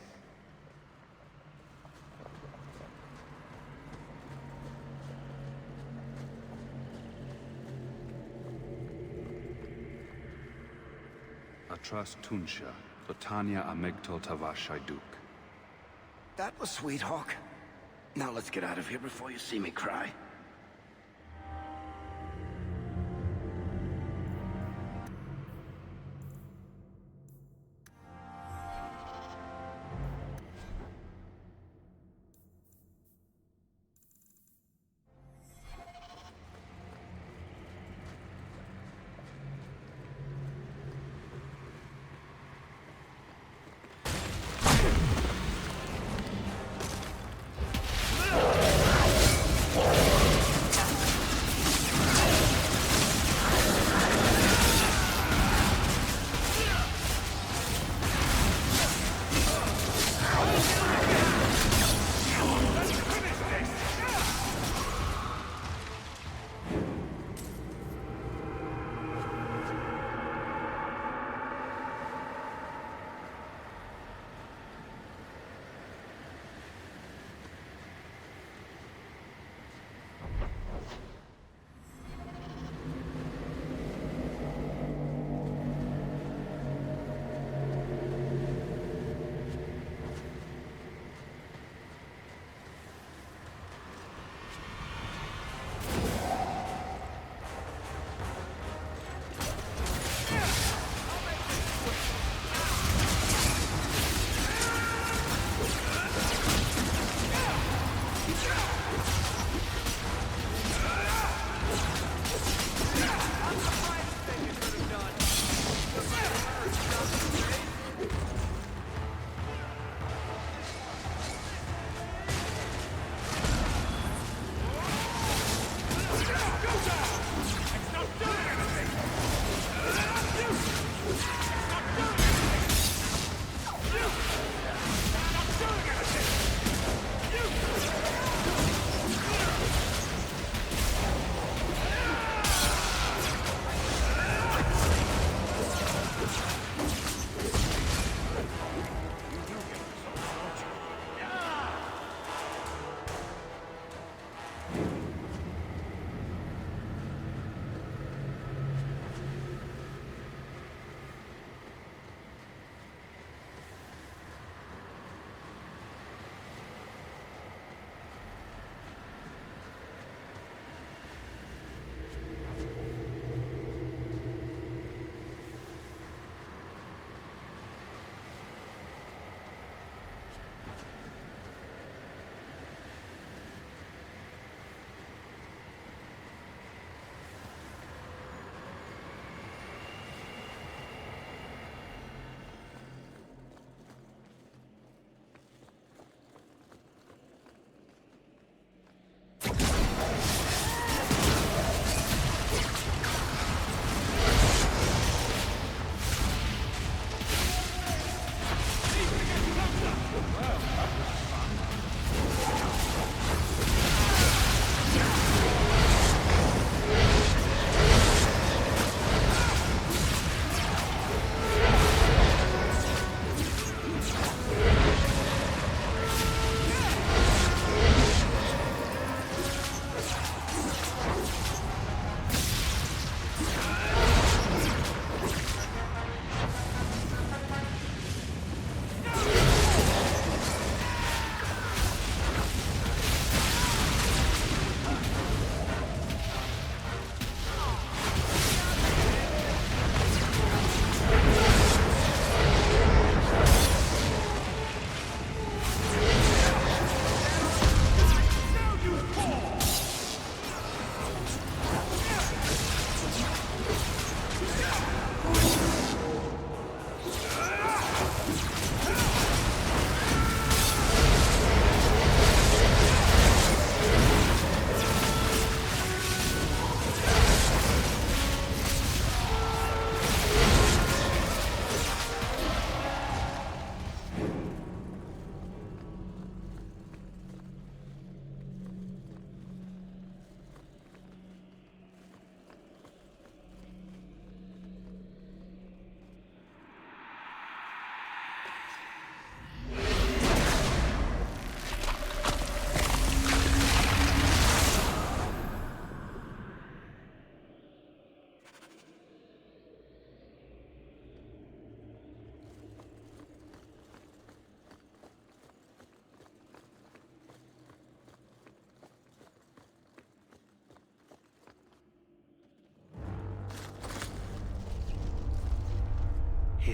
Atras Tunsha, Botania Amegtol Tavashaiduk. That was sweet, Hawk. Now let's get out of here before you see me cry.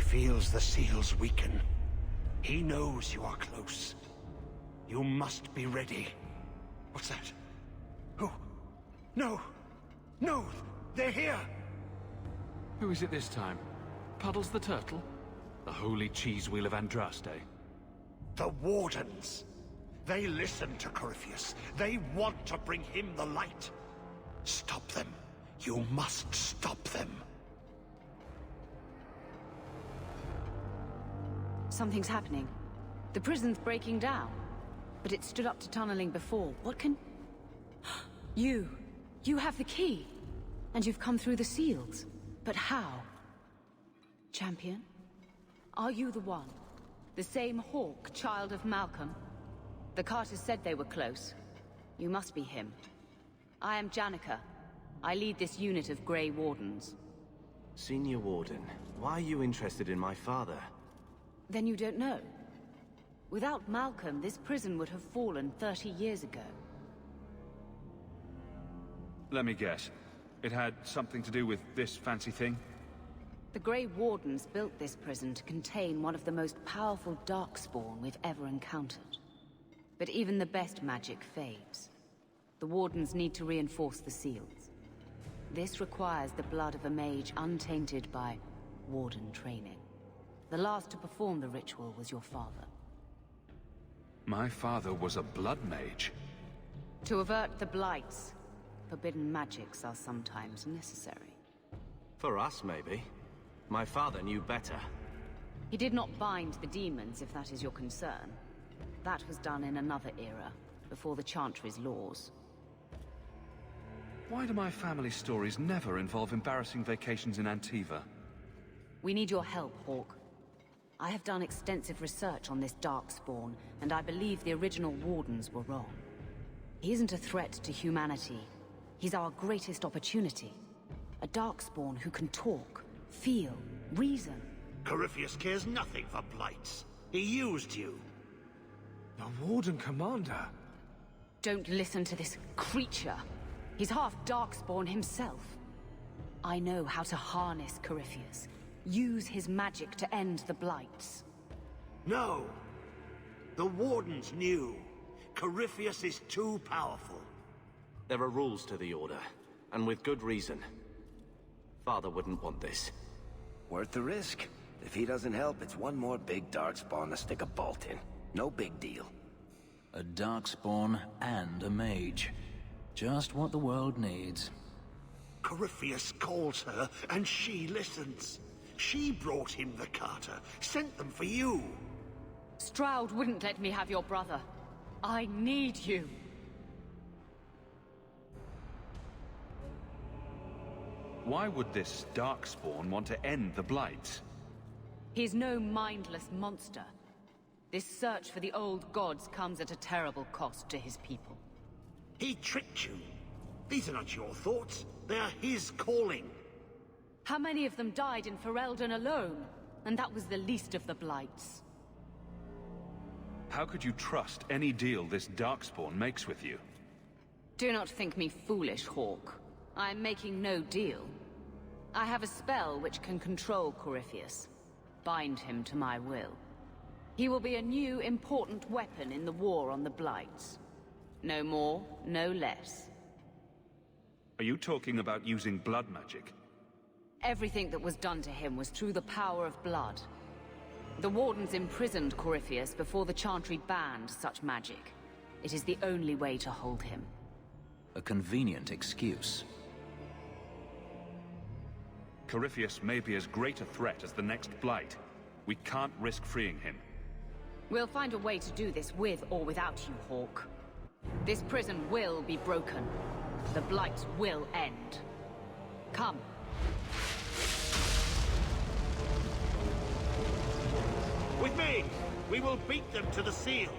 feels the seals weaken. He knows you are close. You must be ready. What's that? Who? No! No! They're here! Who is it this time? Puddles the Turtle? The holy cheese wheel of Andraste? The Wardens! They listen to Corypheus. They want to bring him the light. Stop them. You must stop them. Something's happening. The prison's breaking down. But it stood up to tunneling before. What can... You! You have the key! And you've come through the seals. But how? Champion? Are you the one? The same Hawk, child of Malcolm? The Carters said they were close. You must be him. I am Janica. I lead this unit of Grey Wardens. Senior Warden, why are you interested in my father? Then you don't know? Without Malcolm, this prison would have fallen 30 years ago. Let me guess. It had something to do with this fancy thing? The Grey Wardens built this prison to contain one of the most powerful Darkspawn we've ever encountered. But even the best magic fades. The Wardens need to reinforce the seals. This requires the blood of a mage untainted by Warden training. The last to perform the ritual was your father. My father was a blood mage. To avert the blights, forbidden magics are sometimes necessary. For us, maybe. My father knew better. He did not bind the demons, if that is your concern. That was done in another era, before the Chantry's laws. Why do my family stories never involve embarrassing vacations in Antiva? We need your help, Hawk. I have done extensive research on this Darkspawn, and I believe the original Wardens were wrong. He isn't a threat to humanity. He's our greatest opportunity. A Darkspawn who can talk, feel, reason. Corypheus cares nothing for blights. He used you. The Warden Commander? Don't listen to this creature. He's half Darkspawn himself. I know how to harness Corypheus. Use his magic to end the blights. No! The Wardens knew. Corypheus is too powerful. There are rules to the Order, and with good reason. Father wouldn't want this. Worth the risk. If he doesn't help, it's one more big Darkspawn to stick a bolt in. No big deal. A Darkspawn and a mage. Just what the world needs. Corypheus calls her, and she listens. She brought him the Carter, sent them for you. Stroud wouldn't let me have your brother. I need you. Why would this Darkspawn want to end the Blights? He's no mindless monster. This search for the old gods comes at a terrible cost to his people. He tricked you. These are not your thoughts. They are his calling. How many of them died in Ferelden alone? And that was the least of the blights. How could you trust any deal this Darkspawn makes with you? Do not think me foolish, Hawk. I am making no deal. I have a spell which can control Corypheus. Bind him to my will. He will be a new, important weapon in the war on the blights. No more, no less. Are you talking about using blood magic? Everything that was done to him was through the power of blood. The Wardens imprisoned Corypheus before the Chantry banned such magic. It is the only way to hold him. A convenient excuse. Corypheus may be as great a threat as the next Blight. We can't risk freeing him. We'll find a way to do this with or without you, Hawk. This prison will be broken. The Blight will end. Come. With me! We will beat them to the seal!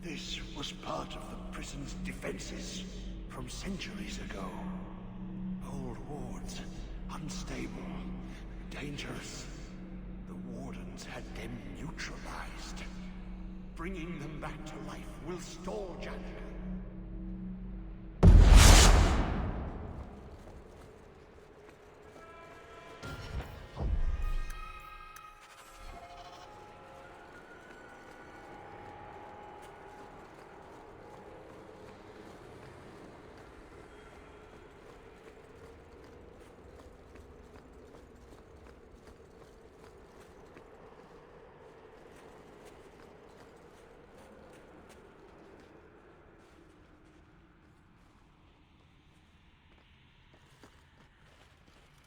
This was part of the prison's defenses from centuries ago. Old unstable, dangerous. The Wardens had them neutralized. Bringing them back to life will stall Janica.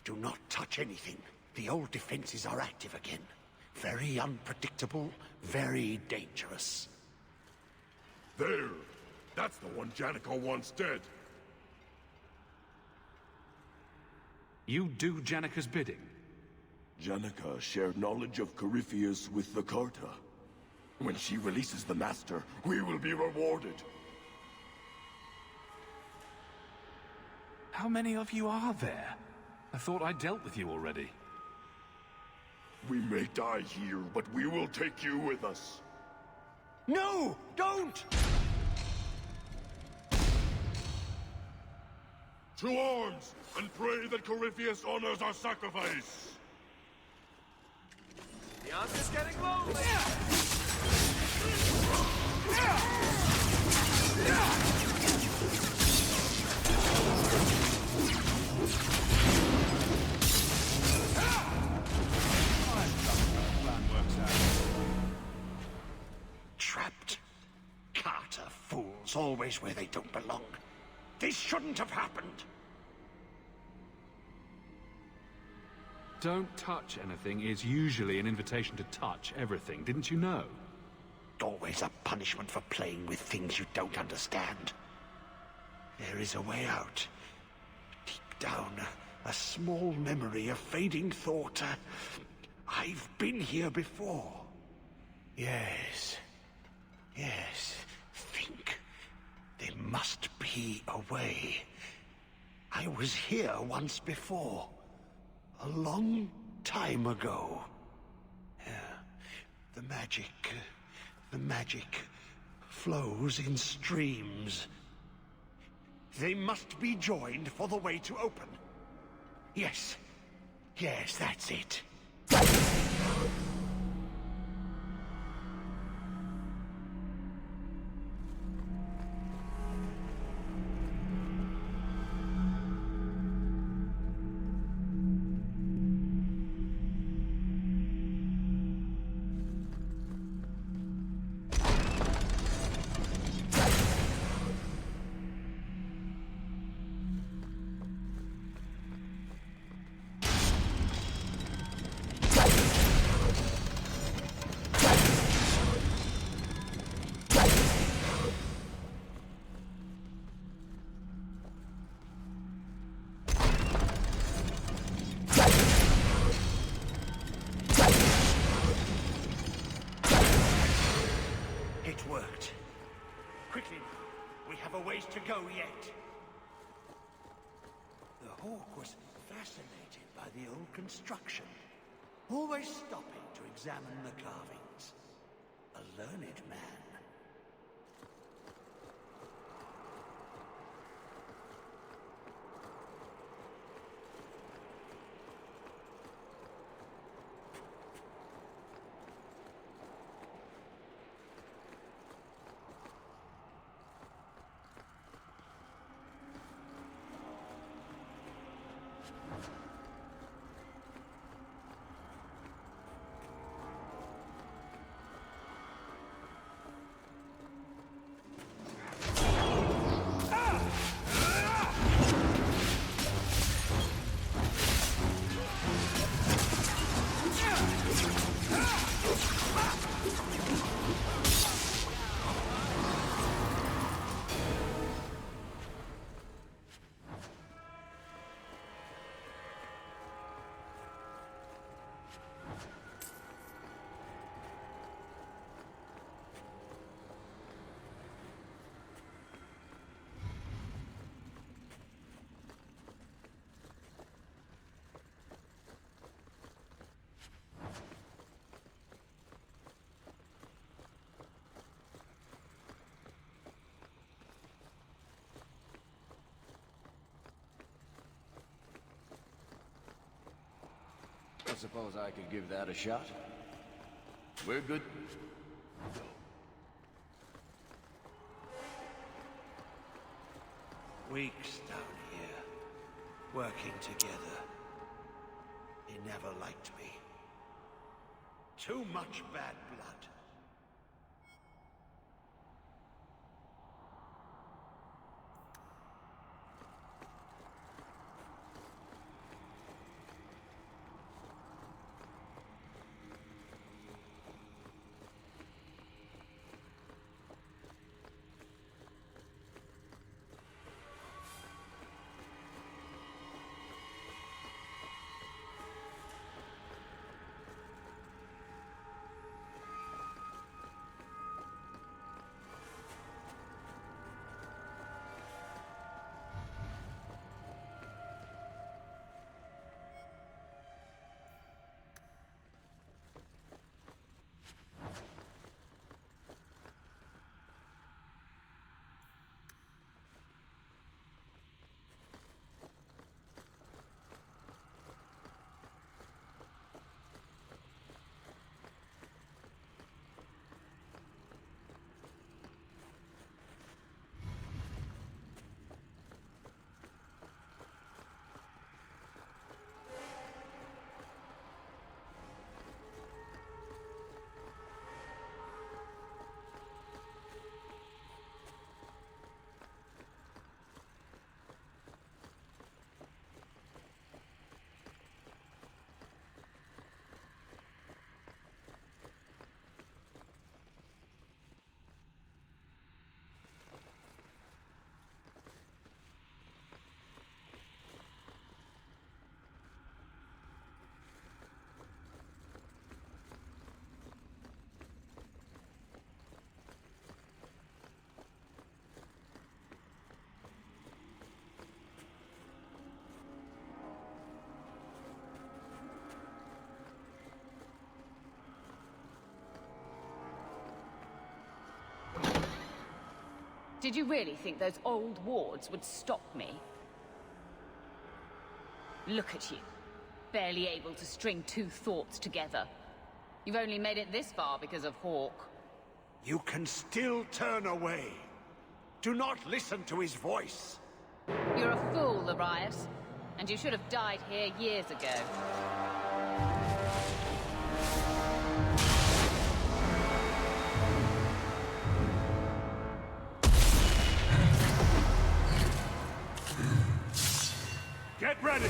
Do not touch anything. The old defenses are active again. Very unpredictable, very dangerous. There! That's the one Janica wants dead. You do Janica's bidding? Janica shared knowledge of Corypheus with the Carta. When she releases the Master, we will be rewarded. How many of you are there? I thought I dealt with you already. We may die here, but we will take you with us. No! Don't! To arms, and pray that Corypheus honors our sacrifice! The answer's getting lonely! Trapped. Carter fools always where they don't belong. This shouldn't have happened. Don't touch anything is usually an invitation to touch everything, didn't you know? Always a punishment for playing with things you don't understand. There is a way out. Deep down, a small memory, a fading thought. I've been here before. Yes. Yes. Think. There must be a way. I was here once before. A long time ago. Yeah. The magic flows in streams. They must be joined for the way to open. Yes. Yes, that's it. Worked. Quickly, we have a ways to go yet. The Hawk was fascinated by the old construction, always stopping to examine the carvings. A learned man. suppose I could give that a shot. We're good. Weeks down here, working together. He never liked me. Too much bad blood. Did you really think those old wards would stop me? Look at you. Barely able to string two thoughts together. You've only made it this far because of Hawk. You can still turn away. Do not listen to his voice. You're a fool, Arias. And you should have died here years ago. Get ready!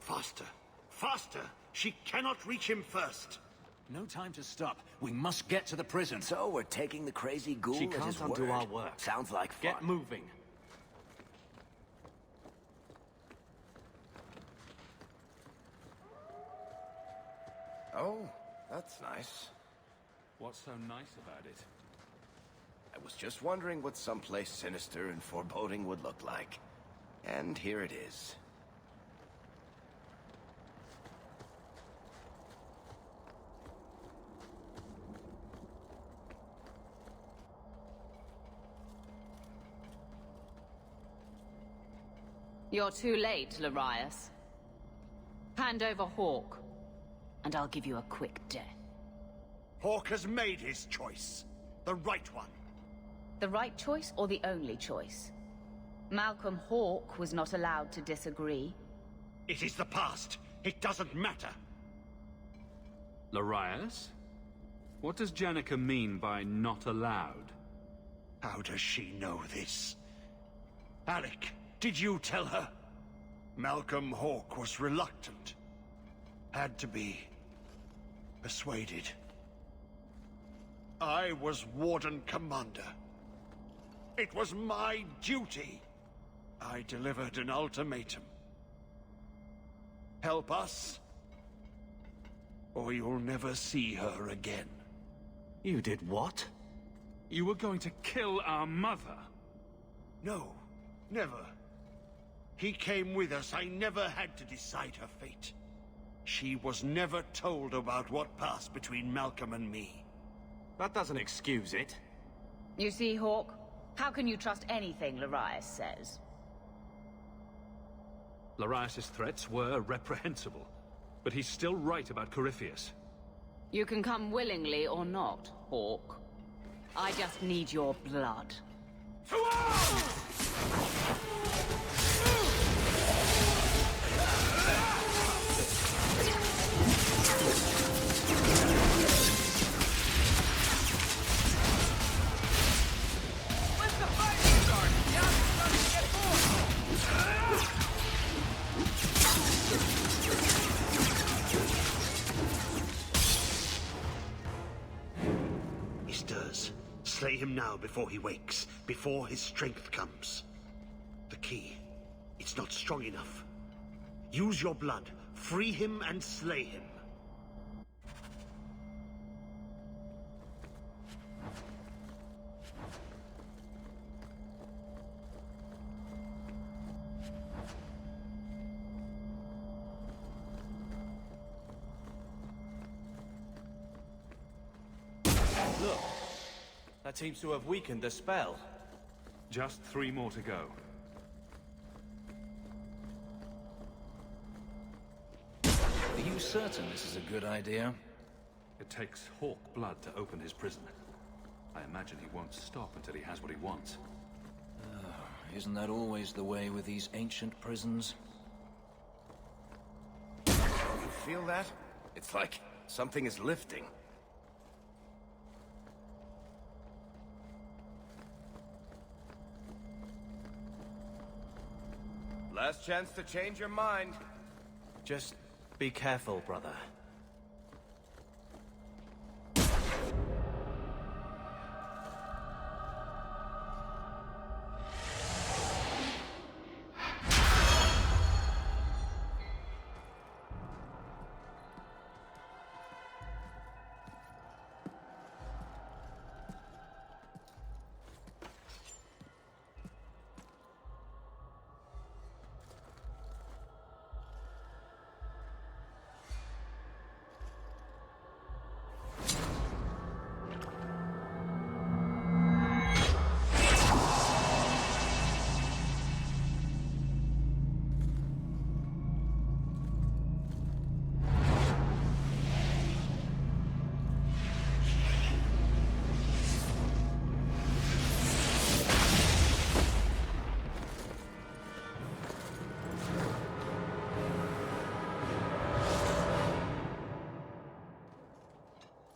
Faster! Faster! She cannot reach him first! No time to stop. We must get to the prison. So we're taking the crazy ghoul She at can't his undo word. our work. Sounds like fun. Get moving. Oh, that's nice. What's so nice about it? I was just wondering what someplace sinister and foreboding would look like. And here it is. You're too late, Larius. Hand over Hawk, and I'll give you a quick death. Hawk has made his choice. The right one. The right choice or the only choice? Malcolm Hawk was not allowed to disagree. It is the past. It doesn't matter. Larius? What does Janica mean by not allowed? How does she know this? Alec, did you tell her? Malcolm Hawk was reluctant. Had to be persuaded. I was Warden Commander. It was my duty. I delivered an ultimatum. Help us, or you'll never see her again. You did what? You were going to kill our mother? No, never. He came with us. I never had to decide her fate. She was never told about what passed between Malcolm and me. That doesn't excuse it. You see, Hawk? How can you trust anything Larius says? Larius's threats were reprehensible, but he's still right about Corypheus. You can come willingly or not, Hawk. I just need your blood. He stirs. Slay him now before he wakes, before his strength comes. The key. It's not strong enough. Use your blood. Free him and slay him. Look, that seems to have weakened the spell. Just 3 more to go. Are you certain this is a good idea? It takes Hawk blood to open his prison. I imagine he won't stop until he has what he wants. Isn't that always the way with these ancient prisons? You feel that? It's like something is lifting. Last chance to change your mind. Just be careful, brother.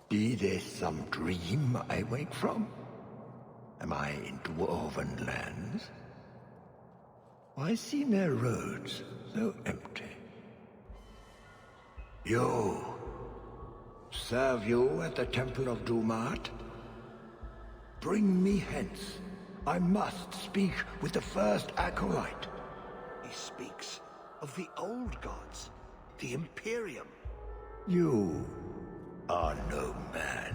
Be this some dream I wake from? Am I in dwarven lands? Why seem their roads so empty? You! Serve you at the Temple of Dumat? Bring me hence. I must speak with the first acolyte. He speaks of the old gods, the Imperium. You are no man.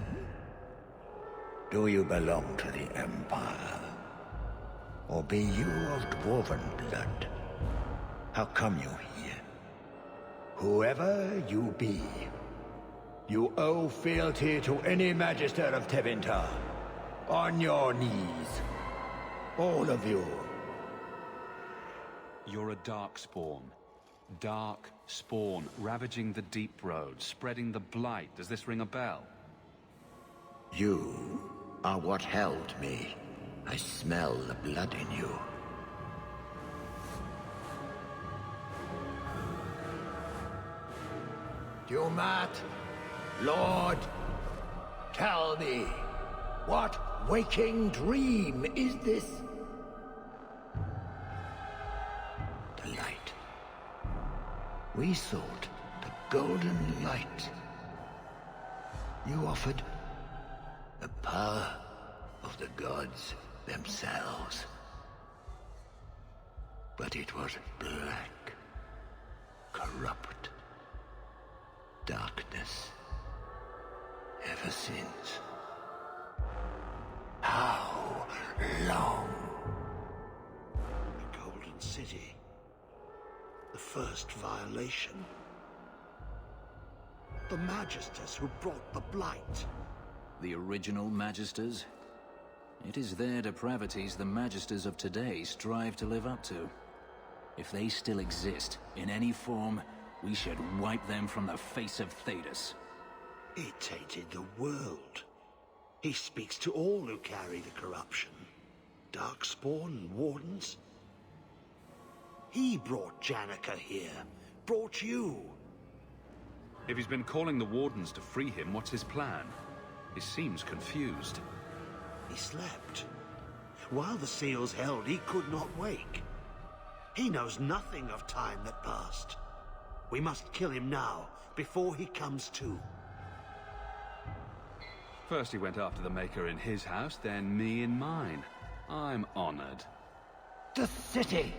Do you belong to the Empire? Or be you of dwarven blood? How come you here? Whoever you be, you owe fealty to any Magister of Tevinter. On your knees. All of you. You're a Darkspawn. Dark spawn, ravaging the Deep Road, spreading the blight. Does this ring a bell? You are what held me. I smell the blood in you. Dumat, Lord, tell me, what waking dream is this? The light. We sought the golden light. You offered the power of the gods themselves. But it was black, corrupt, darkness, ever since. How long? The Golden City. The first violation. The Magisters who brought the Blight. The original Magisters? It is their depravities the Magisters of today strive to live up to. If they still exist, in any form, we should wipe them from the face of Thedas. He tainted the world. He speaks to all who carry the corruption. Darkspawn and Wardens. He brought Janica here. Brought you. If he's been calling the Wardens to free him, what's his plan? He seems confused. He slept. While the seals held, he could not wake. He knows nothing of time that passed. We must kill him now, before he comes to. First he went after the Maker in his house, then me in mine. I'm honored. The city!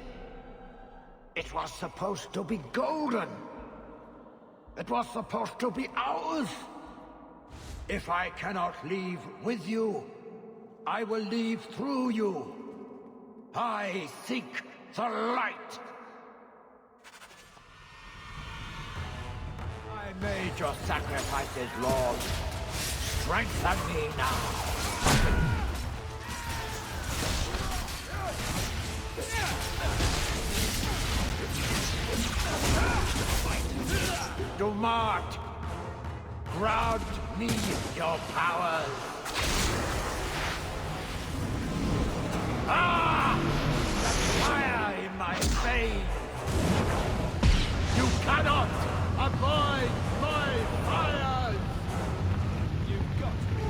It was supposed to be golden! It was supposed to be ours! If I cannot leave with you, I will leave through you. I seek the light! I made your sacrifices, Lord. Strengthen me now. Dumart, grant me your powers. Ah! The fire in my veins. You cannot avoid my fires. You've got to be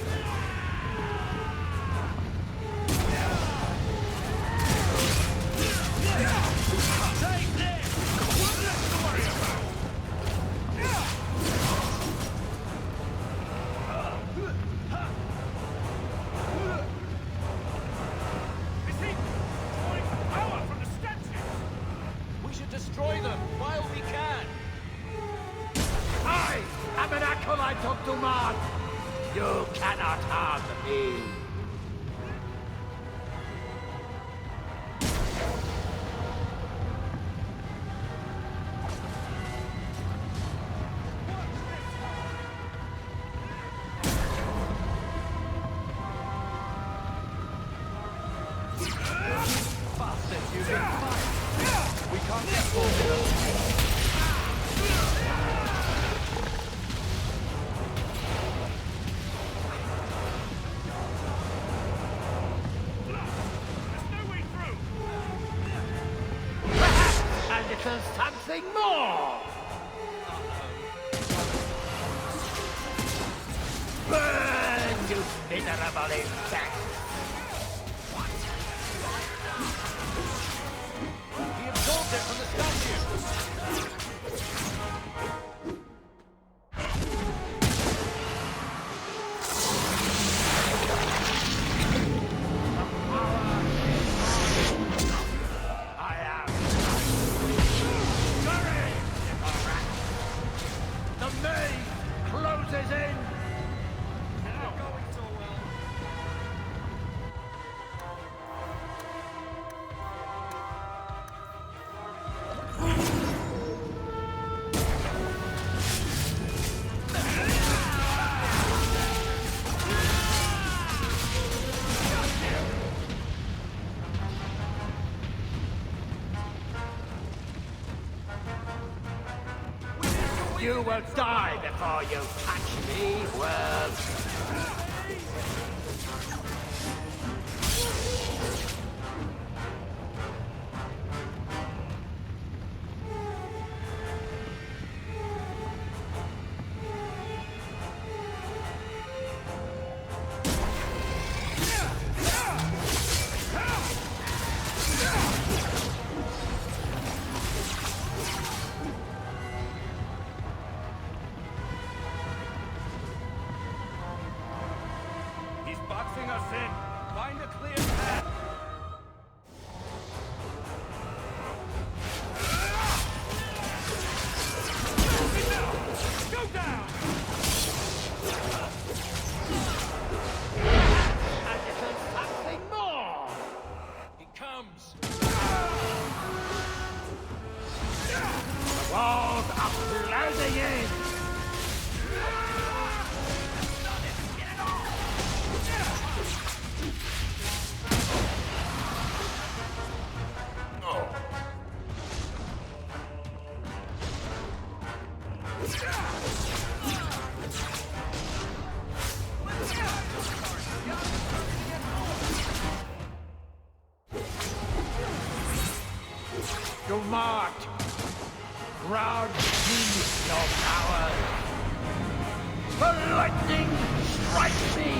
kidding. Take this! What's left to worry about? Is he drawing power from the statues? We should destroy them while we can. I am an acolyte of Dumart. You cannot harm me. Bastards using fire. We can't get caught in them. A little something more! Burn, you miserable insect! He absorbed it from the statue. The maze closes in! You will die before you touch me, worm! He's boxing us in. Find a clear path. Go down! And it is something more! He comes! Walls are closing in! You marked! Ground me your powers! The lightning strikes me!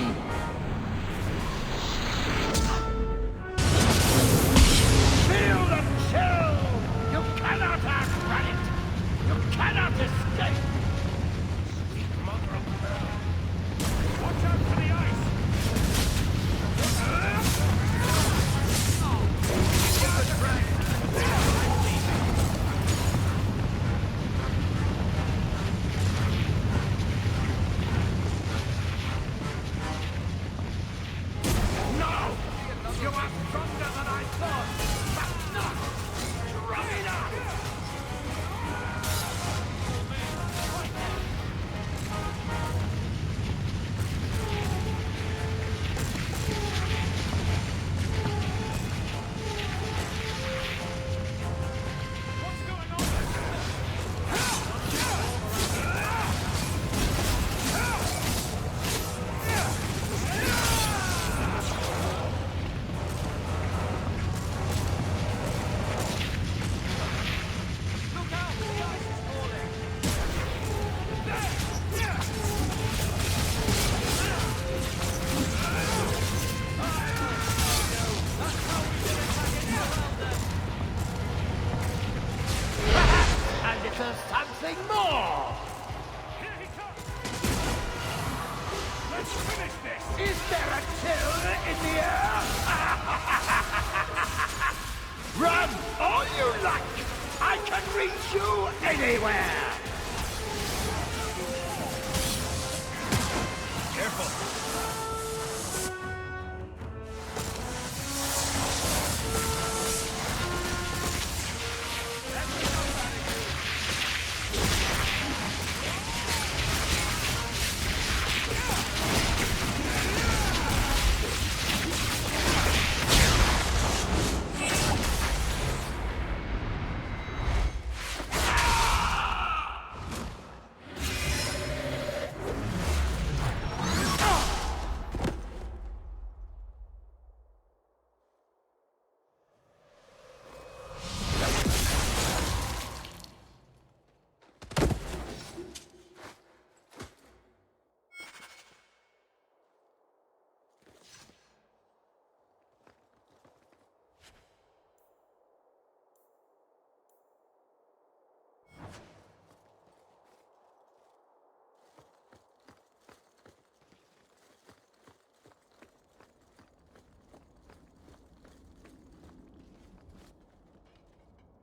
Feel the chill! You cannot outrun it! You cannot escape! Sweet mother of pearl! Watch out for the ice! No! You are stronger than I thought! But not strong enough! And it is something more! Here he comes! Let's finish this! Is there a chill in the air? Run all you like! I can reach you anywhere! Careful!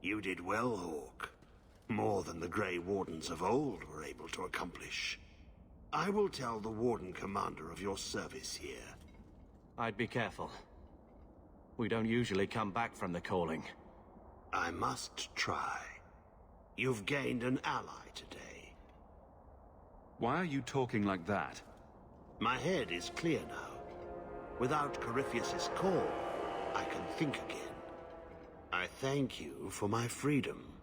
You did well, Hawk. More than the Grey Wardens of old were able to accomplish. I will tell the Warden Commander of your service here. I'd be careful. We don't usually come back from the calling. I must try. You've gained an ally today. Why are you talking like that? My head is clear now. Without Corypheus's call, I can think again. I thank you for my freedom.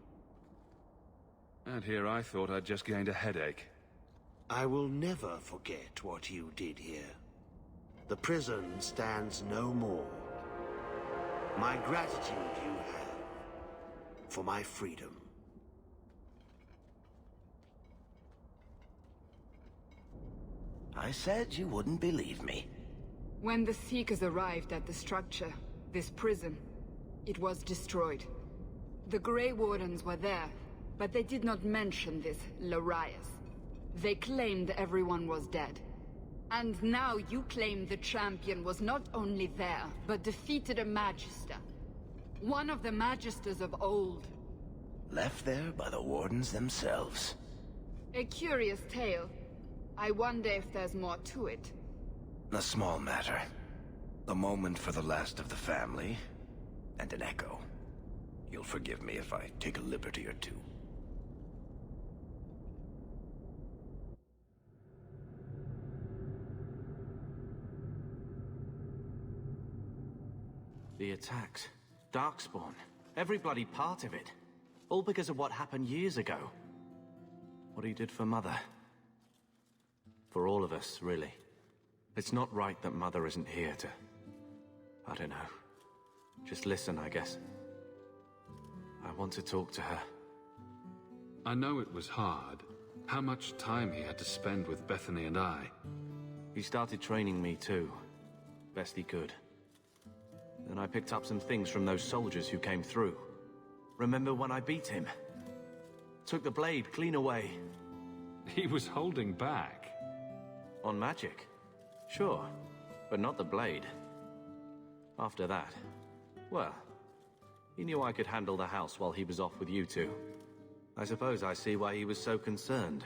And here I thought I'd just gained a headache. I will never forget what you did here. The prison stands no more. My gratitude you have for my freedom. I said you wouldn't believe me. When the Seekers arrived at the structure, this prison, it was destroyed. The Grey Wardens were there, but they did not mention this Larias. They claimed everyone was dead. And now you claim the champion was not only there, but defeated a Magister. One of the Magisters of old. Left there by the Wardens themselves. A curious tale. I wonder if there's more to it. A small matter. A moment for the last of the family, and an echo. You'll forgive me if I take a liberty or two. The attacks. Darkspawn. Every bloody part of it. All because of what happened years ago. What he did for Mother. For all of us, really. It's not right that Mother isn't here to... I don't know. Just listen, I guess. I want to talk to her. I know it was hard. How much time he had to spend with Bethany and I. He started training me too. Best he could. Then I picked up some things from those soldiers who came through. Remember when I beat him? Took the blade clean away. He was holding back. On magic? Sure, but not the blade. After that, well, he knew I could handle the house while he was off with you two. I suppose I see why he was so concerned.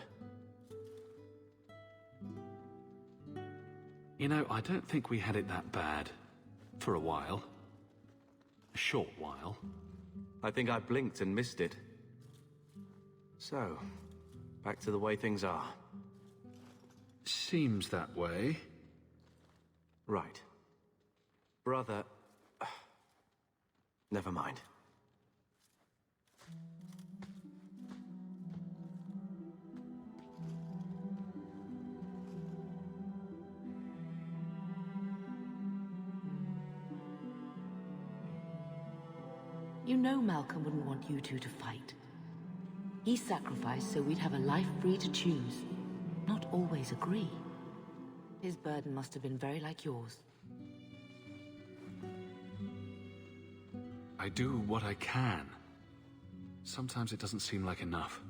You know, I don't think we had it that bad. For a while. A short while. I think I blinked and missed it. So, back to the way things are. Seems that way. Right. Brother... Never mind. You know Malcolm wouldn't want you two to fight. He sacrificed so we'd have a life free to choose, not always agree. His burden must have been very like yours. I do what I can. Sometimes it doesn't seem like enough.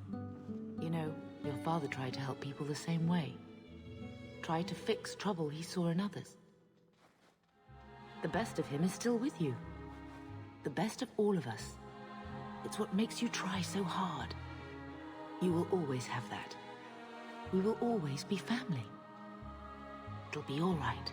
You know, your father tried to help people the same way. Tried to fix trouble he saw in others. The best of him is still with you. The best of all of us. It's what makes you try so hard. You will always have that. We will always be family. It'll be all right.